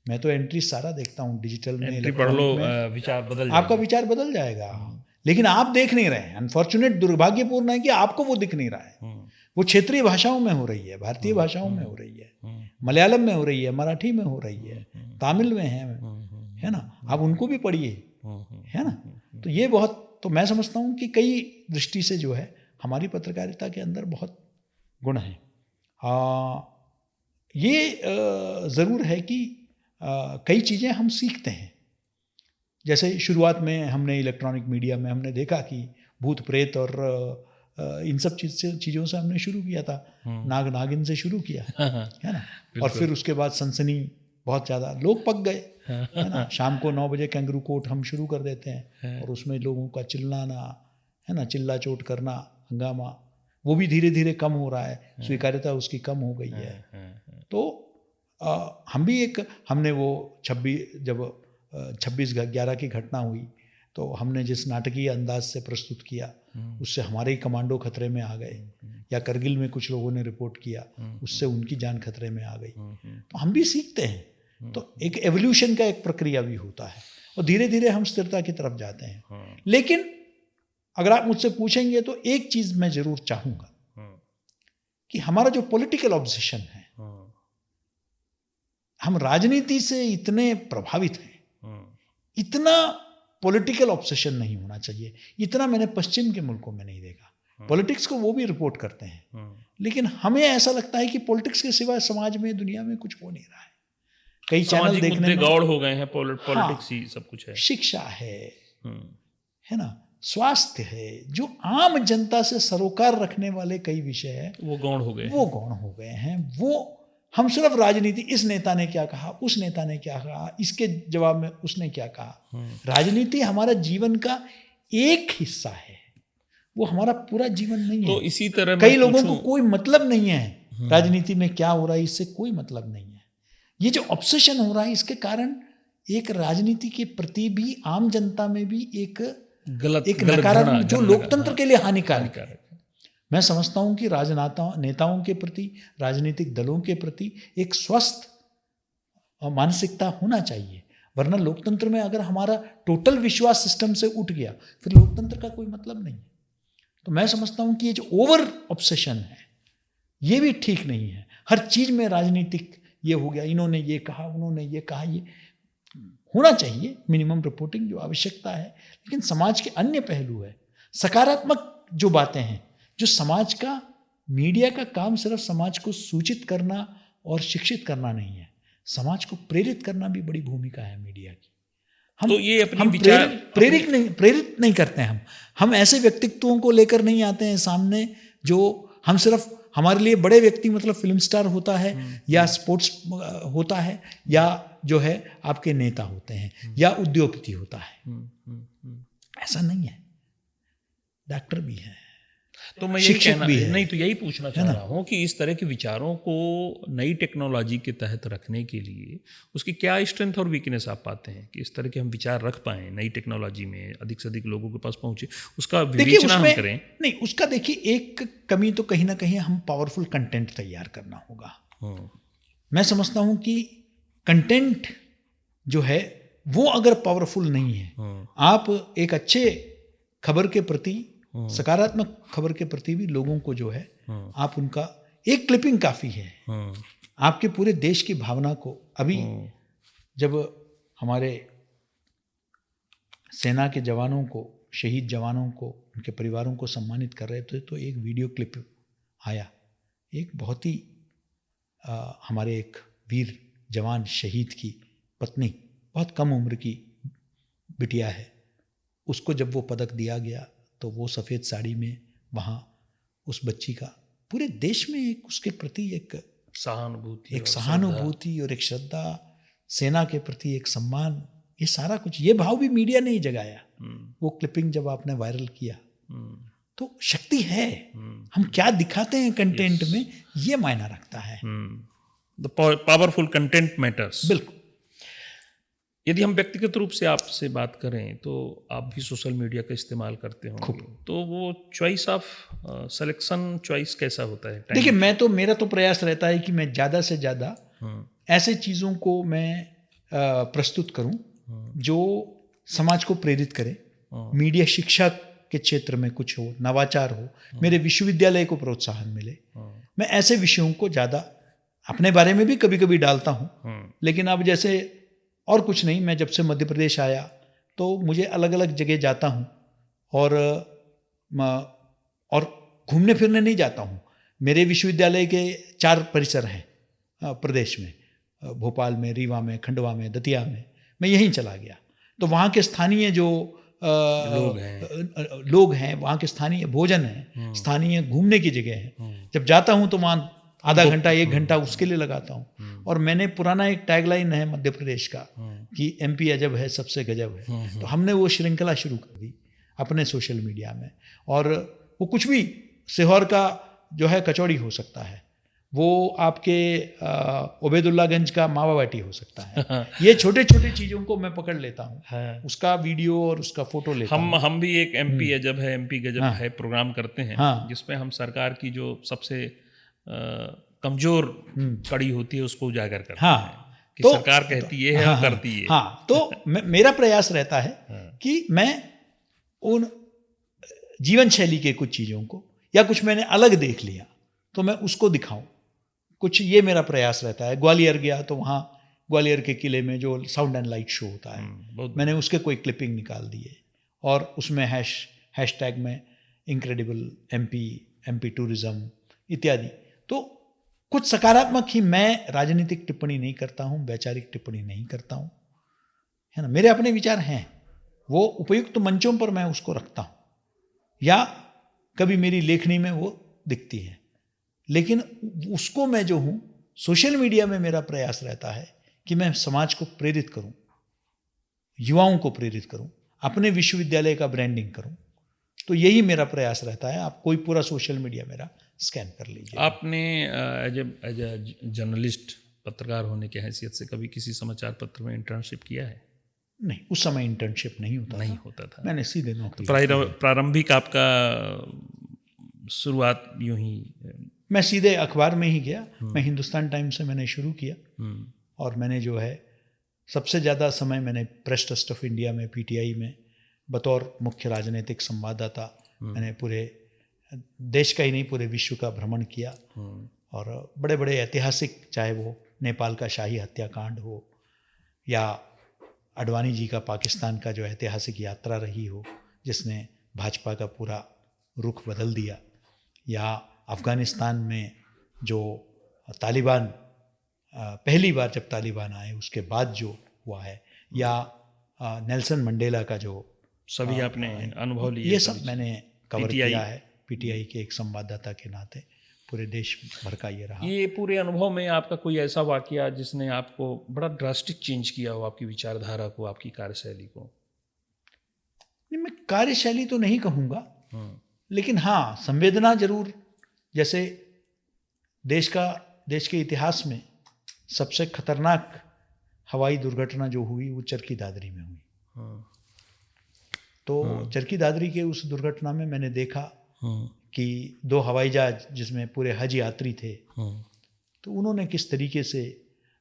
मैं तो एंट्री सारा देखता हूँ, डिजिटल में, एंट्री पढ़ लो, विचार बदल जाएगा, आपका विचार बदल जाएगा। लेकिन आप देख नहीं रहे हैं। अनफॉर्चुनेट, दुर्भाग्यपूर्ण है कि आपको वो दिख नहीं रहा है। वो क्षेत्रीय भाषाओं में हो रही है, भारतीय भाषाओं में हो रही है, मलयालम में हो रही है, मराठी में हो रही है, तमिल में है ना। आप उनको भी पढ़िए, है ना। तो ये बहुत, तो मैं समझता हूँ कि कई दृष्टि से जो है हमारी पत्रकारिता के अंदर बहुत गुण हैं। ये ज़रूर है कि कई चीज़ें हम सीखते हैं। जैसे शुरुआत में हमने इलेक्ट्रॉनिक मीडिया में हमने देखा कि भूत प्रेत और इन सब चीज़ों से हमने शुरू किया था, नाग नागिन से शुरू किया, है ना। और फिर उसके बाद सनसनी बहुत ज़्यादा, लोग पक गए, है ना। शाम को 9 बजे कैंगरू कोर्ट हम शुरू कर देते हैं और उसमें लोगों का चिल्लाना, है ना, चिल्ला चोट करना, हंगामा, वो भी धीरे धीरे कम हो रहा है, स्वीकार्यता उसकी कम हो गई है। तो हम भी हमने वो 26/11 की घटना हुई तो हमने जिस नाटकीय अंदाज से प्रस्तुत किया उससे हमारे ही कमांडो खतरे में आ गए, या करगिल में कुछ लोगों ने रिपोर्ट किया उससे उनकी जान खतरे में आ गई। तो हम भी सीखते हैं, तो एक एवोल्यूशन का एक प्रक्रिया भी होता है और धीरे धीरे हम स्थिरता की तरफ जाते हैं। लेकिन अगर आप मुझसे पूछेंगे तो एक चीज़ मैं ज़रूर चाहूँगा कि हमारा जो पॉलिटिकल ऑब्सेशन है, हम राजनीति से इतने प्रभावित हैं, इतना पॉलिटिकल ऑब्सेशन नहीं होना चाहिए। इतना मैंने पश्चिम के मुल्कों में नहीं देखा। पॉलिटिक्स को वो भी रिपोर्ट करते हैं, लेकिन हमें ऐसा लगता है कि पॉलिटिक्स के सिवाय समाज में, दुनिया में कुछ हो नहीं रहा है। कई चैनल देखने में गौड़ हो गए हैं, पॉलिटिक्स ही सब कुछ है। शिक्षा है ना, स्वास्थ्य है, जो आम जनता से सरोकार रखने वाले कई विषय हैं, वो गौण हो गए हैं। वो हम सिर्फ राजनीति, इस नेता ने क्या कहा, उस नेता ने क्या कहा, इसके जवाब में उसने क्या कहा। राजनीति हमारा जीवन का एक हिस्सा है, वो हमारा पूरा जीवन नहीं है। तो इसी तरह कई लोगों को कोई मतलब नहीं है राजनीति में क्या हो रहा है, इससे कोई मतलब नहीं है। ये जो ऑब्सेशन हो रहा है, इसके कारण एक राजनीति के प्रति भी आम जनता में भी एक नकारात्मक, जो लोकतंत्र के लिए हानिकारक है। मैं समझता हूं कि नेताओं के प्रति, राजनीतिक दलों के प्रति एक स्वस्थ मानसिकता होना चाहिए, वरना लोकतंत्र में अगर हमारा टोटल विश्वास सिस्टम से उठ गया फिर लोकतंत्र का कोई मतलब नहीं है। तो मैं समझता हूं कि ये जो ओवर ऑब्सेशन है ये भी ठीक नहीं है। हर चीज में राजनीतिक ये हो गया, इन्होंने ये कहा, उन्होंने ये कहा, ये होना चाहिए मिनिमम रिपोर्टिंग जो आवश्यकता है, लेकिन समाज के अन्य पहलू है, सकारात्मक जो बातें हैं, जो समाज का, मीडिया का काम सिर्फ समाज को सूचित करना और शिक्षित करना नहीं है, समाज को प्रेरित करना भी बड़ी भूमिका है मीडिया की। तो ये अपनी विचार प्रेरित नहीं करते हैं। हम ऐसे व्यक्तित्वों को लेकर नहीं आते हैं सामने जो हम सिर्फ, हमारे लिए बड़े व्यक्ति मतलब फिल्म स्टार होता है या स्पोर्ट्स होता है या जो है आपके नेता होते हैं या उद्योगपति होता है, ऐसा नहीं है। डॉक्टर भी है, तो मैं यही पूछना चाह रहा हूँ कि इस तरह के विचारों को नई टेक्नोलॉजी के तहत रखने के लिए उसकी क्या स्ट्रेंथ और वीकनेस आप पाते हैं कि इस तरह के हम विचार रख पाएं नई टेक्नोलॉजी में, अधिक से अधिक लोगों के पास पहुंचे, उसका विवेचना हम करें? नहीं, उसका देखिए एक कमी तो कहीं ना कहीं हम पावरफुल कंटेंट तैयार करना होगा। मैं समझता हूँ कि कंटेंट जो है वो अगर पावरफुल नहीं है, आप एक अच्छे खबर के प्रति, सकारात्मक खबर के प्रति भी लोगों को जो है आप उनका एक क्लिपिंग काफ़ी है आपके पूरे देश की भावना को। अभी जब हमारे सेना के जवानों को, शहीद जवानों को, उनके परिवारों को सम्मानित कर रहे थे तो एक वीडियो क्लिप आया, एक बहुत ही हमारे एक वीर जवान शहीद की पत्नी, बहुत कम उम्र की बिटिया है, उसको जब वो पदक दिया गया तो वो सफ़ेद साड़ी में वहाँ उस बच्ची का पूरे देश में एक उसके प्रति एक सहानुभूति और एक श्रद्धा, सेना के प्रति एक सम्मान, ये सारा कुछ, ये भाव भी मीडिया ने ही जगाया। वो क्लिपिंग जब आपने वायरल किया तो शक्ति है, हम क्या दिखाते हैं कंटेंट में ये मायना रखता है। The powerful content matters. बिल्कुल। यदि हम व्यक्तिगत रूप से आपसे बात करें तो आप भी सोशल मीडिया का इस्तेमाल करते होंगे, तो वो चॉइस ऑफ सिलेक्शन चॉइस कैसा होता है? देखिए, मेरा तो प्रयास रहता है कि मैं ज़्यादा से ज़्यादा ऐसे चीज़ों को मैं प्रस्तुत करूं जो समाज को प्रेरित करे, मीडिया शिक्षा के क्षेत्र में कुछ हो, नवाचार हो, मेरे विश्वविद्यालय को प्रोत्साहन मिले। मैं ऐसे विषयों को ज़्यादा अपने बारे में भी कभी कभी डालता हूँ, लेकिन अब जैसे और कुछ नहीं, मैं जब से मध्य प्रदेश आया तो मुझे अलग अलग जगह जाता हूँ और घूमने फिरने नहीं जाता हूँ। मेरे विश्वविद्यालय के 4 परिसर हैं, प्रदेश में, भोपाल में, रीवा में, खंडवा में, दतिया में, मैं यहीं चला गया। तो वहाँ के स्थानीय जो लोग हैं, वहाँ के स्थानीय भोजन है, स्थानीय घूमने की जगह है, जब जाता हूँ तो वहाँ आधा घंटा 1 घंटा उसके लिए लगाता हूँ। और मैंने पुराना एक टैगलाइन है मध्य प्रदेश का कि एमपी अजब है सबसे गजब है, तो हमने वो श्रृंखला शुरू कर दी अपने सोशल मीडिया में। और वो कुछ भी, सीहोर का जो है कचौड़ी हो सकता है, वो आपके उबैदुल्लागंज का मावा बाटी हो सकता है। ये छोटे छोटे चीज़ों को मैं पकड़ लेता हूँ, उसका वीडियो और उसका फोटो लेता हूँ। हम भी एक एमपी अजब है, एमपी गजब है प्रोग्राम करते हैं, जिसमें हम सरकार की जो सबसे कमजोर कड़ी होती है उसको उजागर करते हैं कि तो, सरकार कहती है और करती है। हाँ, तो मेरा प्रयास रहता है कि मैं उन जीवन शैली के कुछ चीज़ों को, या कुछ मैंने अलग देख लिया तो मैं उसको दिखाऊं, कुछ ये मेरा प्रयास रहता है। ग्वालियर गया तो वहाँ ग्वालियर के किले में जो साउंड एंड लाइट शो होता है, मैंने उसके कोई क्लिपिंग निकाल दिए और उसमें हैशटैग में इनक्रेडिबल एमपी टूरिज्म इत्यादि। तो कुछ सकारात्मक ही, मैं राजनीतिक टिप्पणी नहीं करता हूँ, वैचारिक टिप्पणी नहीं करता हूँ, है ना। मेरे अपने विचार हैं, वो उपयुक्त मंचों पर मैं उसको रखता हूँ, या कभी मेरी लेखनी में वो दिखती है, लेकिन उसको मैं जो हूँ सोशल मीडिया में मेरा प्रयास रहता है कि मैं समाज को प्रेरित करूँ, युवाओं को प्रेरित करूँ, अपने विश्वविद्यालय का ब्रांडिंग करूँ। तो यही मेरा प्रयास रहता है। आप कोई पूरा सोशल मीडिया मेरा स्कैन कर लीजिए। आपने एज ए जर्नलिस्ट, पत्रकार होने की हैसियत से कभी किसी समाचार पत्र में इंटर्नशिप किया है? नहीं, उस समय इंटर्नशिप नहीं होता था। मैंने सीधे नौकरी। प्रारंभिक आपका शुरुआत यूं ही? मैं सीधे अखबार में ही गया। मैं हिंदुस्तान टाइम्स से मैंने शुरू किया, और मैंने जो है सबसे ज़्यादा समय मैंने प्रेस ट्रस्ट ऑफ इंडिया में, पीटीआई में, बतौर मुख्य राजनीतिक संवाददाता मैंने पूरे देश का ही नहीं पूरे विश्व का भ्रमण किया। और बड़े बड़े ऐतिहासिक, चाहे वो नेपाल का शाही हत्याकांड हो, या अडवाणी जी का पाकिस्तान का जो ऐतिहासिक यात्रा रही हो जिसने भाजपा का पूरा रुख बदल दिया, या अफ़गानिस्तान में जो तालिबान, पहली बार जब तालिबान आए उसके बाद जो हुआ है, या नेल्सन मंडेला का जो, सभी आपने अनुभव लिए, ये सब मैंने कवर किया है पीटीआई के एक संवाददाता के नाते। पूरे देश भर का ये रहा। ये पूरे अनुभव में आपका कोई ऐसा वाकया जिसने आपको बड़ा ड्रास्टिक चेंज किया हो, आपकी विचारधारा को, आपकी कार्यशैली को? नहीं, मैं कार्यशैली तो नहीं कहूँगा, लेकिन हाँ, संवेदना जरूर। जैसे देश के इतिहास में सबसे खतरनाक हवाई दुर्घटना जो हुई वो चरखी दादरी में हुई। तो चरखी दादरी के उस दुर्घटना में मैंने देखा कि 2 हवाई जहाज जिसमें पूरे हज यात्री थे, तो उन्होंने किस तरीके से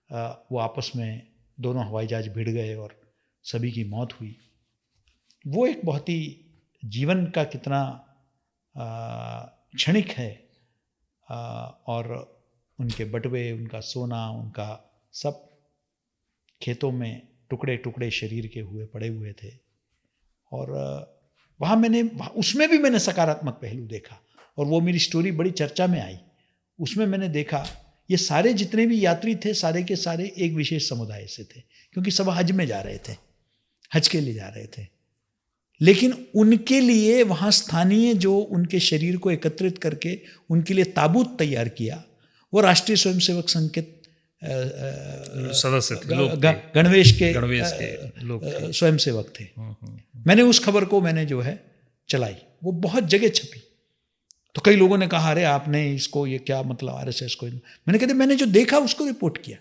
वो आपस में दोनों हवाई जहाज भिड़ गए और सभी की मौत हुई। वो एक बहुत ही जीवन का कितना क्षणिक है, और उनके बटवे, उनका सोना, उनका सब खेतों में टुकड़े टुकड़े शरीर के हुए पड़े हुए थे। और वहाँ उसमें भी मैंने सकारात्मक पहलू देखा, और वो मेरी स्टोरी बड़ी चर्चा में आई। उसमें मैंने देखा ये सारे जितने भी यात्री थे, सारे के सारे एक विशेष समुदाय से थे, क्योंकि सब हज में जा रहे थे, हज के लिए जा रहे थे। लेकिन उनके लिए वहाँ स्थानीय जो उनके शरीर को एकत्रित करके उनके लिए ताबूत तैयार किया, वो राष्ट्रीय स्वयंसेवक संघ के सदस्य थे, गणवेश के लोग स्वयंसेवक थे। मैंने उस खबर को जो है चलाई, वो बहुत जगह छपी। तो कई लोगों ने कहा, अरे आपने इसको, ये क्या मतलब आरएसएस को? मैंने कहते मैंने जो देखा उसको रिपोर्ट किया,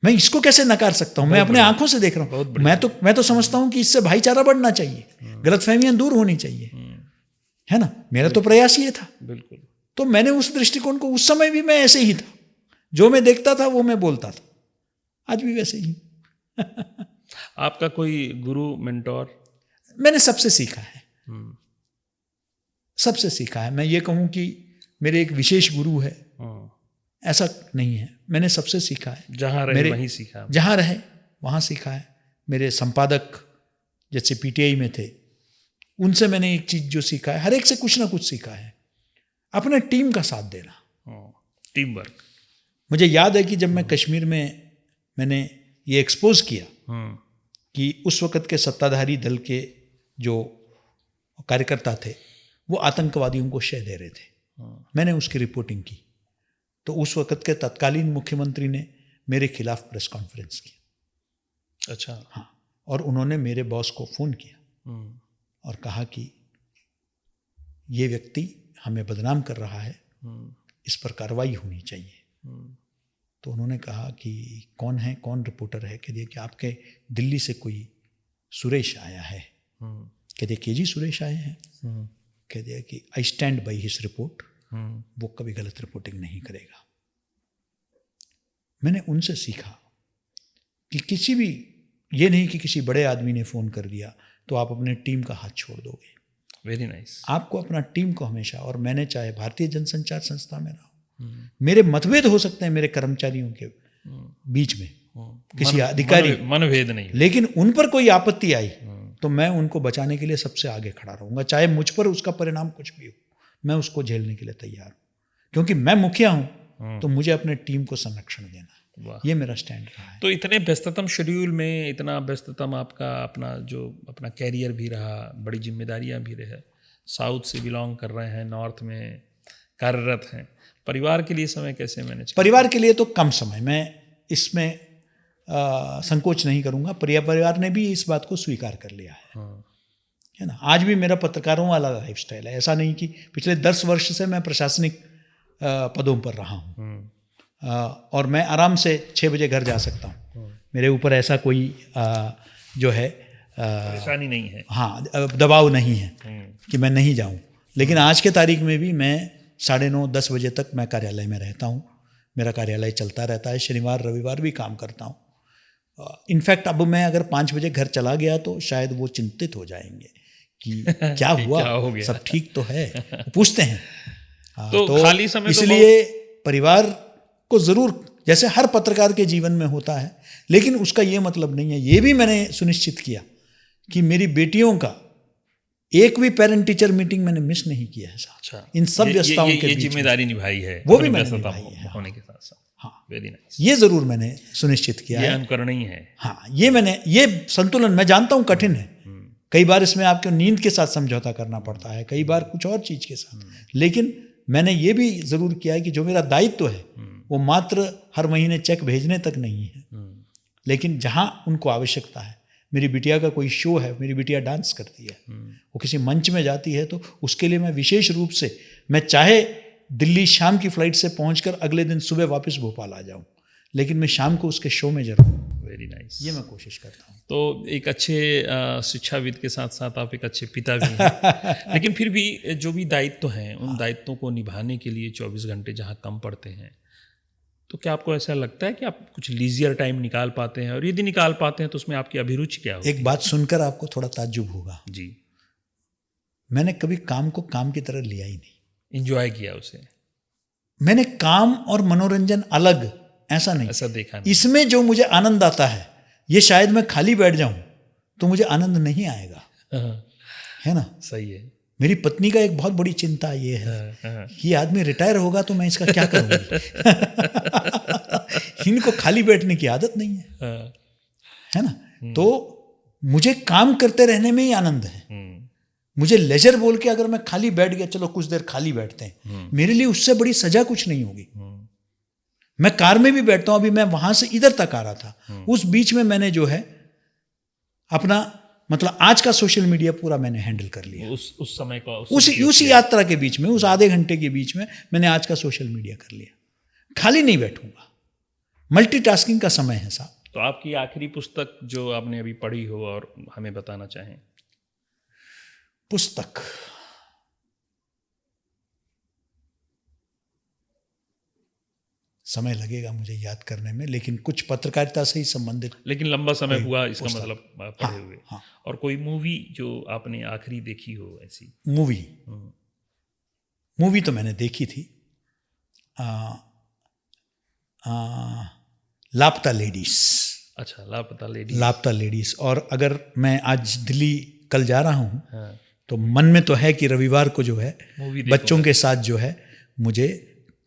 मैं इसको कैसे नकार सकता हूं? मैं अपने आंखों से देख रहा हूं। मैं तो समझता हूं कि इससे भाईचारा बढ़ना चाहिए, गलतफहमियां दूर होनी चाहिए, है ना। मेरा तो प्रयास ये था। बिल्कुल। तो मैंने उस दृष्टिकोण को, उस समय भी मैं ऐसे ही था, जो मैं देखता था वो मैं बोलता था, आज भी वैसे ही। आपका कोई गुरु, मेंटोर? मैंने सबसे सीखा है, सबसे सीखा है। मैं ये कहूँ कि मेरे एक विशेष गुरु है, ऐसा नहीं है। मैंने सबसे सीखा है, जहाँ रहे वहीं सीखा, जहाँ रहे वहाँ सीखा है। मेरे संपादक जैसे पीटीआई में थे, उनसे मैंने एक चीज़ जो सीखा है, हर एक से कुछ ना कुछ सीखा है। अपने टीम का साथ देना, टीम वर्क। मुझे याद है कि जब मैं कश्मीर में मैंने ये एक्सपोज किया कि उस वक़्त के सत्ताधारी दल के जो कार्यकर्ता थे वो आतंकवादियों को शह दे रहे थे, मैंने उसकी रिपोर्टिंग की, तो उस वक़्त के तत्कालीन मुख्यमंत्री ने मेरे खिलाफ प्रेस कॉन्फ्रेंस की। अच्छा। हाँ, और उन्होंने मेरे बॉस को फ़ोन किया और कहा कि ये व्यक्ति हमें बदनाम कर रहा है, इस पर कार्रवाई होनी चाहिए। तो उन्होंने कहा कि कौन है, कौन रिपोर्टर है? कह दिया कि आपके दिल्ली से कोई सुरेश आया है। कह दिया केजी सुरेश आए हैं। कह दिया कि I stand by his report, वो कभी गलत रिपोर्टिंग नहीं करेगा। मैंने उनसे सीखा कि किसी भी, ये नहीं कि किसी बड़े आदमी ने फ़ोन कर दिया तो आप अपने टीम का हाथ छोड़ दोगे। Very nice. आपको अपना टीम को हमेशा, और मैंने चाहे भारतीय जनसंचार संस्था में रहा, मेरे मतभेद हो सकते हैं मेरे कर्मचारियों के बीच में, किसी अधिकारी, मनभेद नहीं, लेकिन उन पर कोई आपत्ति आई तो मैं उनको बचाने के लिए सबसे आगे खड़ा रहूंगा, चाहे मुझ पर उसका परिणाम कुछ भी हो, मैं उसको झेलने के लिए तैयार हूँ, क्योंकि मैं मुखिया हूँ तो मुझे अपने टीम को संरक्षण देना है। ये मेरा स्टैंड रहा है। तो इतने व्यस्ततम शेड्यूल में, इतना व्यस्ततम आपका अपना कैरियर भी रहा, बड़ी जिम्मेदारियां भी रहे, साउथ से बिलोंग कर रहे हैं, नॉर्थ में कार्यरत हैं, परिवार के लिए समय कैसे मैनेज? परिवार के लिए तो कम समय, मैं इसमें संकोच नहीं करूंगा, परिवार ने भी इस बात को स्वीकार कर लिया है ना। आज भी मेरा पत्रकारों वाला लाइफस्टाइल है, ऐसा नहीं कि पिछले 10 वर्ष से मैं प्रशासनिक पदों पर रहा हूँ, और मैं आराम से 6 बजे घर जा सकता हूँ। मेरे ऊपर ऐसा कोई जो है परेशानी नहीं है, हाँ, दबाव नहीं है कि मैं नहीं जाऊँ। लेकिन आज के तारीख में भी मैं 9:30-10 बजे तक मैं कार्यालय में रहता हूँ, मेरा कार्यालय चलता रहता है, शनिवार रविवार भी काम करता हूँ। इनफैक्ट अब मैं अगर 5 बजे घर चला गया तो शायद वो चिंतित हो जाएंगे कि क्या हुआ, क्या हो गया? सब ठीक तो है, पूछते हैं। तो खाली समय इसलिए परिवार को ज़रूर, जैसे हर पत्रकार के जीवन में होता है, लेकिन उसका ये मतलब नहीं है, ये भी मैंने सुनिश्चित किया कि मेरी बेटियों का एक भी पेरेंट टीचर मीटिंग मैंने मिस नहीं किया है। अच्छा, इन सब व्यस्तताओं के बीच जिम्मेदारी निभाई है, वो भी मैंने निभाई है होने के साथ साथ। हाँ, वेरी नाइस। ये ज़रूर मैंने सुनिश्चित किया है, ये अनुकरणीय है। हाँ, ये संतुलन मैं जानता हूँ कठिन है, कई बार इसमें आपको नींद के साथ समझौता करना पड़ता है, कई बार कुछ और चीज़ के साथ, लेकिन मैंने ये भी ज़रूर किया है कि जो मेरा दायित्व है वो मात्र हर महीने चेक भेजने तक नहीं है, लेकिन जहाँ उनको आवश्यकता है, मेरी बिटिया का कोई शो है, मेरी बिटिया डांस करती है, वो किसी मंच में जाती है, तो उसके लिए मैं विशेष रूप से, मैं चाहे दिल्ली शाम की फ्लाइट से पहुंचकर अगले दिन सुबह वापस भोपाल आ जाऊं, लेकिन मैं शाम को उसके शो में जरूर। Very nice. ये मैं कोशिश करता हूँ। तो एक अच्छे शिक्षाविद के साथ साथ आप एक अच्छे पिता भी हैं, लेकिन फिर भी जो भी दायित्व हैं, उन दायित्वों को निभाने के लिए 24 घंटे जहाँ कम पड़ते हैं, तो क्या आपको ऐसा लगता है कि आप कुछ लीजियर टाइम निकाल पाते हैं, और यदि निकाल पाते हैं तो उसमें आपकी अभिरुचि क्या होती है? एक बात सुनकर आपको थोड़ा ताज्जुब होगा जी। मैंने कभी काम को काम की तरह लिया ही नहीं, एंजॉय किया उसे। मैंने काम और मनोरंजन अलग ऐसा नहीं, ऐसा देखा नहीं। इसमें जो मुझे आनंद आता है, ये शायद मैं खाली बैठ जाऊं तो मुझे आनंद नहीं आएगा, है ना। सही है। मेरी पत्नी का एक बहुत बड़ी चिंता ये है कि आदमी रिटायर होगा तो मैं इसका क्या करूंगी। इनको खाली बैठने की आदत नहीं है ना। तो मुझे काम करते रहने में ही आनंद है। मुझे लेजर बोल के अगर मैं खाली बैठ गया, चलो कुछ देर खाली बैठते हैं, मेरे लिए उससे बड़ी सजा कुछ नहीं होगी। मैं कार में भी बैठता हूं, अभी मैं वहां से इधर तक आ रहा था, उस बीच में मैंने जो है अपना मतलब आज का सोशल मीडिया पूरा मैंने हैंडल कर लिया। उस समय का उसी यात्रा के बीच में, उस आधे घंटे के बीच में मैंने आज का सोशल मीडिया कर लिया। खाली नहीं बैठूंगा, मल्टीटास्किंग का समय है साहब। तो आपकी आखिरी पुस्तक जो आपने अभी पढ़ी हो और हमें बताना चाहें? पुस्तक समय लगेगा मुझे याद करने में, लेकिन कुछ पत्रकारिता से ही संबंधित। लेकिन लंबा समय हुआ इसका मतलब पढ़े हुए। हाँ। और कोई मूवी जो आपने आखिरी देखी हो ऐसी? मूवी तो मैंने देखी थी, लापता लेडीज। अच्छा, लापता लेडीज। और अगर मैं आज दिल्ली कल जा रहा हूँ तो मन में तो है कि रविवार को जो है बच्चों के साथ जो है मुझे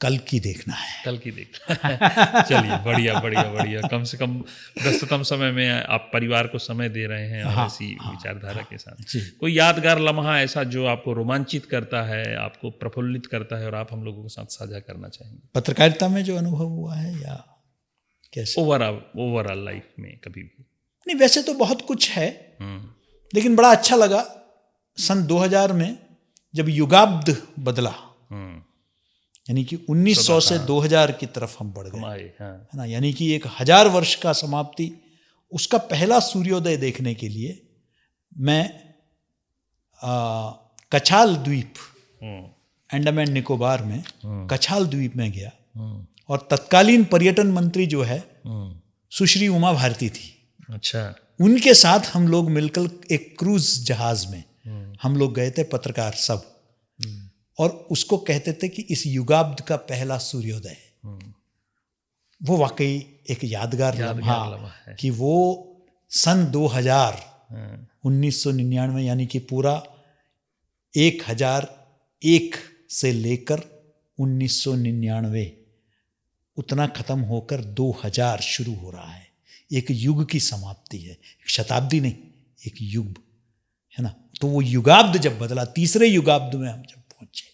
कल की देखना है। कल की देखना चलिए, बढ़िया बढ़िया बढ़िया। कम से कम व्यस्ततम समय में आप परिवार को समय दे रहे हैं और हाँ, ऐसी हाँ, विचारधारा के साथ। जी। कोई यादगार लम्हा ऐसा जो आपको रोमांचित करता है, आपको प्रफुल्लित करता है और आप हम लोगों के साथ साझा करना चाहेंगे? पत्रकारिता में जो अनुभव हुआ है या कैसे? ओवरऑल लाइफ में कभी भी? नहीं, वैसे तो बहुत कुछ है, हम्म, लेकिन बड़ा अच्छा लगा सन 2000 में जब युगाब्द बदला, हम्म, यानी कि 1900 से हाँ। 2000 की तरफ हम बढ़ गए, हमारे, हाँ, है ना। यानी कि 1000 वर्ष का समाप्ति, उसका पहला सूर्योदय देखने के लिए मैं कछाल द्वीप, हम्म, अंडमान निकोबार में कछाल द्वीप में गया, हम्म, और तत्कालीन पर्यटन मंत्री जो है हम्म, सुश्री उमा भारती थी, अच्छा, उनके साथ हम लोग मिलकर एक क्रूज जहाज में हम लोग गए थे, पत्रकार सब, और उसको कहते थे कि इस युगाब्द का पहला सूर्योदय है। वो वाकई एक यादगार लम्हा है। कि वो सन 2000 हाँ, 1999, यानी कि पूरा 1001 से लेकर 1999 उतना खत्म होकर 2000 शुरू हो रहा है। एक युग की समाप्ति है, एक शताब्दी नहीं, एक युग, है ना। तो वो युगाब्द जब बदला, तीसरे युगाब्द में हम जब पहुंचे,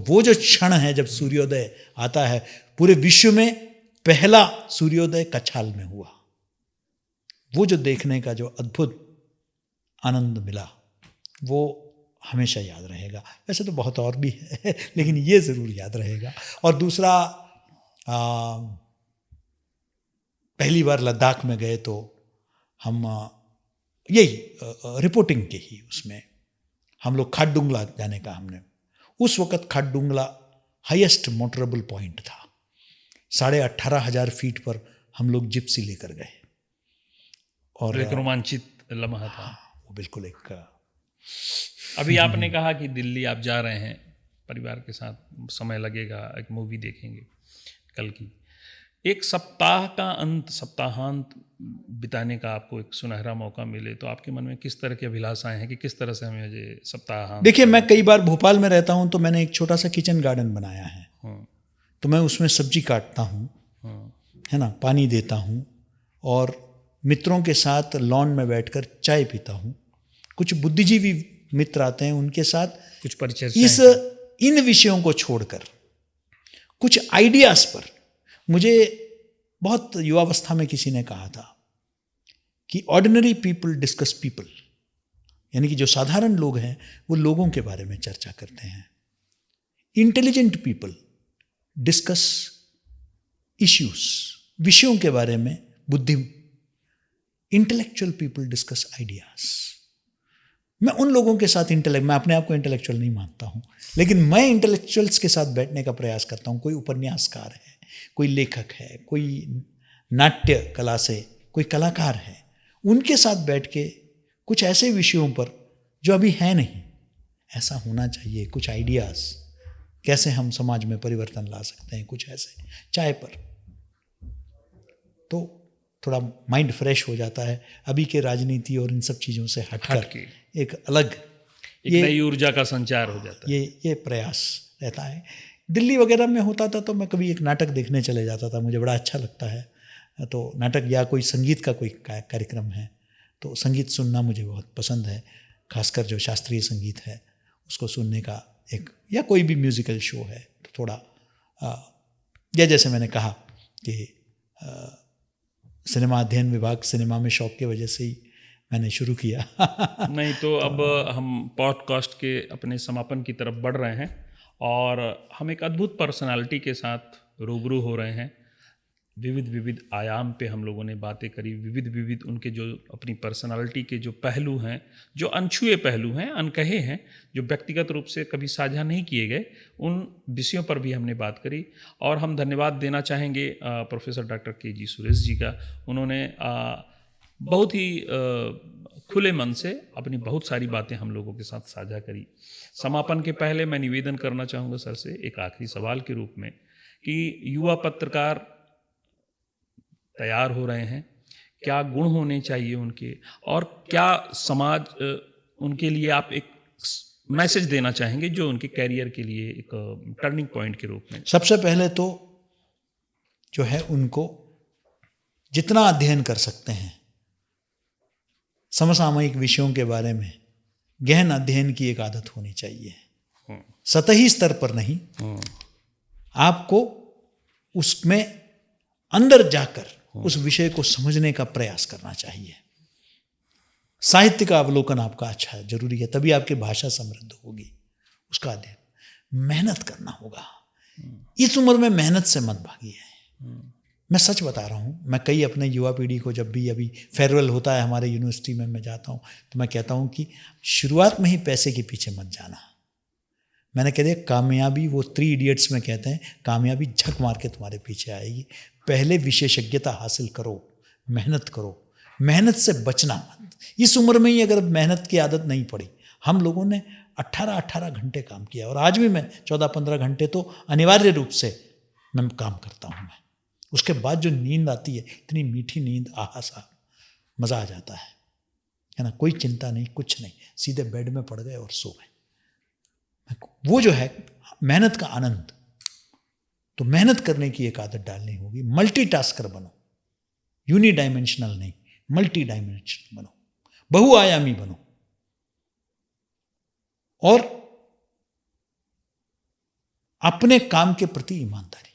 वो जो क्षण है जब सूर्योदय आता है, पूरे विश्व में पहला सूर्योदय कछाल में हुआ, वो जो देखने का जो अद्भुत आनंद मिला, वो हमेशा याद रहेगा। वैसे तो बहुत और भी है लेकिन ये ज़रूर याद रहेगा। और दूसरा, पहली बार लद्दाख में गए तो हम यही रिपोर्टिंग के ही उसमें हम लोग खाटडुंगला जाने का, हमने उस वक़्त खाटडुंगला हाईएस्ट मोटरेबल पॉइंट था, 18,500 फीट पर हम लोग जिप्सी लेकर गए, और एक रोमांचित लम्हा था। वो बिल्कुल एक अभी आपने कहा कि दिल्ली आप जा रहे हैं परिवार के साथ, समय लगेगा, एक मूवी देखेंगे कल की। एक सप्ताह का अंत, सप्ताहांत बिताने का आपको एक सुनहरा मौका मिले तो आपके मन में किस तरह की अभिलाषाएं हैं कि किस तरह से हमें ये सप्ताहांत? देखिए, मैं कई बार भोपाल में रहता हूँ तो मैंने एक छोटा सा किचन गार्डन बनाया है, तो मैं उसमें सब्जी काटता हूँ, है ना, पानी देता हूँ, और मित्रों के साथ लॉन में बैठकर चाय पीता हूँ। कुछ बुद्धिजीवी मित्र आते हैं, उनके साथ कुछ परिचर्चाएं इन विषयों को छोड़कर कुछ आइडियाज़ पर। मुझे बहुत युवावस्था में किसी ने कहा था कि ऑर्डिनरी पीपल डिस्कस पीपल, यानी कि जो साधारण लोग हैं वो लोगों के बारे में चर्चा करते हैं। इंटेलिजेंट पीपल डिस्कस इश्यूज, विषयों के बारे में बुद्धि। Intellectual people discuss ideas. मैं उन लोगों के साथ मैं अपने आप को इंटेलेक्चुअल नहीं मानता हूँ, लेकिन मैं इंटेलेक्चुअल्स के साथ बैठने का प्रयास करता हूँ। कोई उपन्यासकार है, कोई लेखक है, कोई नाट्य कला से कोई कलाकार है, उनके साथ बैठ के कुछ ऐसे विषयों पर जो अभी है नहीं, ऐसा होना चाहिए, कुछ आइडियाज़, कैसे हम समाज में परिवर्तन ला सकते हैं, कुछ ऐसे चाय पर, तो थोड़ा माइंड फ्रेश हो जाता है। अभी के राजनीति और इन सब चीज़ों से हटकर एक अलग, एक नई ऊर्जा का संचार हो जाता है। ये प्रयास रहता है। दिल्ली वगैरह में होता था तो मैं कभी एक नाटक देखने चले जाता था, मुझे बड़ा अच्छा लगता है। तो नाटक या कोई संगीत का कोई कार्यक्रम है तो संगीत सुनना मुझे बहुत पसंद है, खासकर जो शास्त्रीय संगीत है उसको सुनने का एक, या कोई भी म्यूज़िकल शो है तो थोड़ा, या जैसे मैंने कहा कि सिनेमा अध्ययन विभाग, सिनेमा में शौक की वजह से ही मैंने शुरू किया। नहीं तो अब हम पॉडकास्ट के अपने समापन की तरफ बढ़ रहे हैं और हम एक अद्भुत पर्सनालिटी के साथ रूबरू हो रहे हैं। विविध आयाम पे हम लोगों ने बातें करी, विविध उनके जो अपनी पर्सनालिटी के जो पहलू हैं, जो अनछुए पहलू हैं, अनकहे हैं, जो व्यक्तिगत रूप से कभी साझा नहीं किए गए, उन विषयों पर भी हमने बात करी। और हम धन्यवाद देना चाहेंगे professor doctor KG. Suresh ji का। उन्होंने बहुत ही खुले मन से अपनी बहुत सारी बातें हम लोगों के साथ साझा करी। समापन के पहले मैं निवेदन करना चाहूँगा सर से एक आखिरी सवाल के रूप में कि युवा पत्रकार तैयार हो रहे हैं, क्या गुण होने चाहिए उनके, और क्या समाज उनके लिए आप एक मैसेज देना चाहेंगे जो उनके कैरियर के लिए एक टर्निंग पॉइंट के रूप में? सबसे पहले तो जो है उनको जितना अध्ययन कर सकते हैं समसामयिक विषयों के बारे में गहन अध्ययन की एक आदत होनी चाहिए। सतही स्तर पर नहीं, आपको उसमें अंदर जाकर उस विषय को समझने का प्रयास करना चाहिए। साहित्य का अवलोकन आपका अच्छा जरूरी है, तभी आपकी भाषा समृद्ध होगी। उसका अध्ययन मेहनत करना होगा। इस उम्र में मेहनत से मत भागिए। मैं सच बता रहा हूँ, मैं कई अपने युवा पीढ़ी को जब भी अभी फेयरवेल होता है हमारे यूनिवर्सिटी में मैं जाता हूँ तो मैं कहता हूँ कि शुरुआत में ही पैसे के पीछे मत जाना। मैंने कह दिया कामयाबी, वो 3 इडियट्स में कहते हैं कामयाबी झक मार के तुम्हारे पीछे आएगी। पहले विशेषज्ञता हासिल करो, मेहनत करो, मेहनत से बचना मत। इस उम्र में ही अगर मेहनत की आदत नहीं पड़ी, हम लोगों ने 18-18 घंटे काम किया और आज भी मैं 14-15 घंटे तो अनिवार्य रूप से मैं काम करता हूँ। मैं उसके बाद जो नींद आती है, इतनी मीठी नींद, आहा साहब, मज़ा आ जाता है ना। कोई चिंता नहीं, कुछ नहीं, सीधे बेड में पड़ गए और सो गए। वो जो है मेहनत का आनंद, तो मेहनत करने की एक आदत डालनी होगी। मल्टीटास्कर बनो, यूनिडायमेंशनल नहीं, मल्टी डायमेंशनल बनो, बहुआयामी बनो। और अपने काम के प्रति ईमानदारी,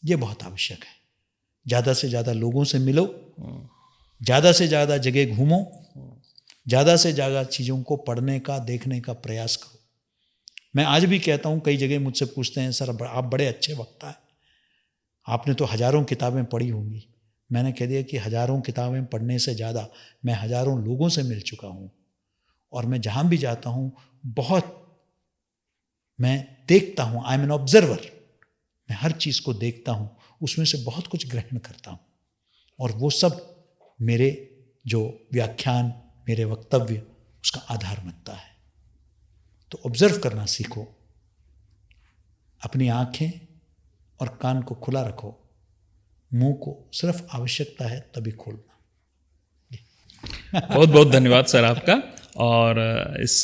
ये बहुत आवश्यक है। ज़्यादा से ज़्यादा लोगों से मिलो, ज़्यादा से ज़्यादा जगह घूमो, ज़्यादा से ज़्यादा चीज़ों को पढ़ने का, देखने का प्रयास करो। मैं आज भी कहता हूँ, कई जगह मुझसे पूछते हैं सर आप बड़े अच्छे वक्ता हैं, आपने तो हज़ारों किताबें पढ़ी होंगी। मैंने कह दिया कि हज़ारों किताबें पढ़ने से ज़्यादा मैं हज़ारों लोगों से मिल चुका हूँ और मैं जहाँ भी जाता हूँ बहुत मैं देखता हूँ, आई एम एन ऑब्जर्वर। मैं हर चीज़ को देखता हूँ, उसमें से बहुत कुछ ग्रहण करता हूँ और वो सब मेरे जो व्याख्यान, मेरे वक्तव्य, उसका आधार बनता है। तो ऑब्जर्व करना सीखो, अपनी आँखें और कान को खुला रखो, मुंह को सिर्फ आवश्यकता है तभी खोलना। बहुत बहुत धन्यवाद सर आपका, और इस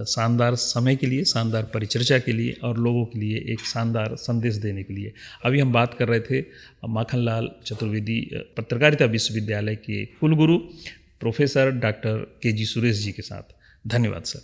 शानदार समय के लिए, शानदार परिचर्चा के लिए और लोगों के लिए एक शानदार संदेश देने के लिए। अभी हम बात कर रहे थे माखनलाल चतुर्वेदी पत्रकारिता विश्वविद्यालय के कुलगुरु प्रोफेसर डॉक्टर के जी सुरेश जी के साथ। धन्यवाद सर।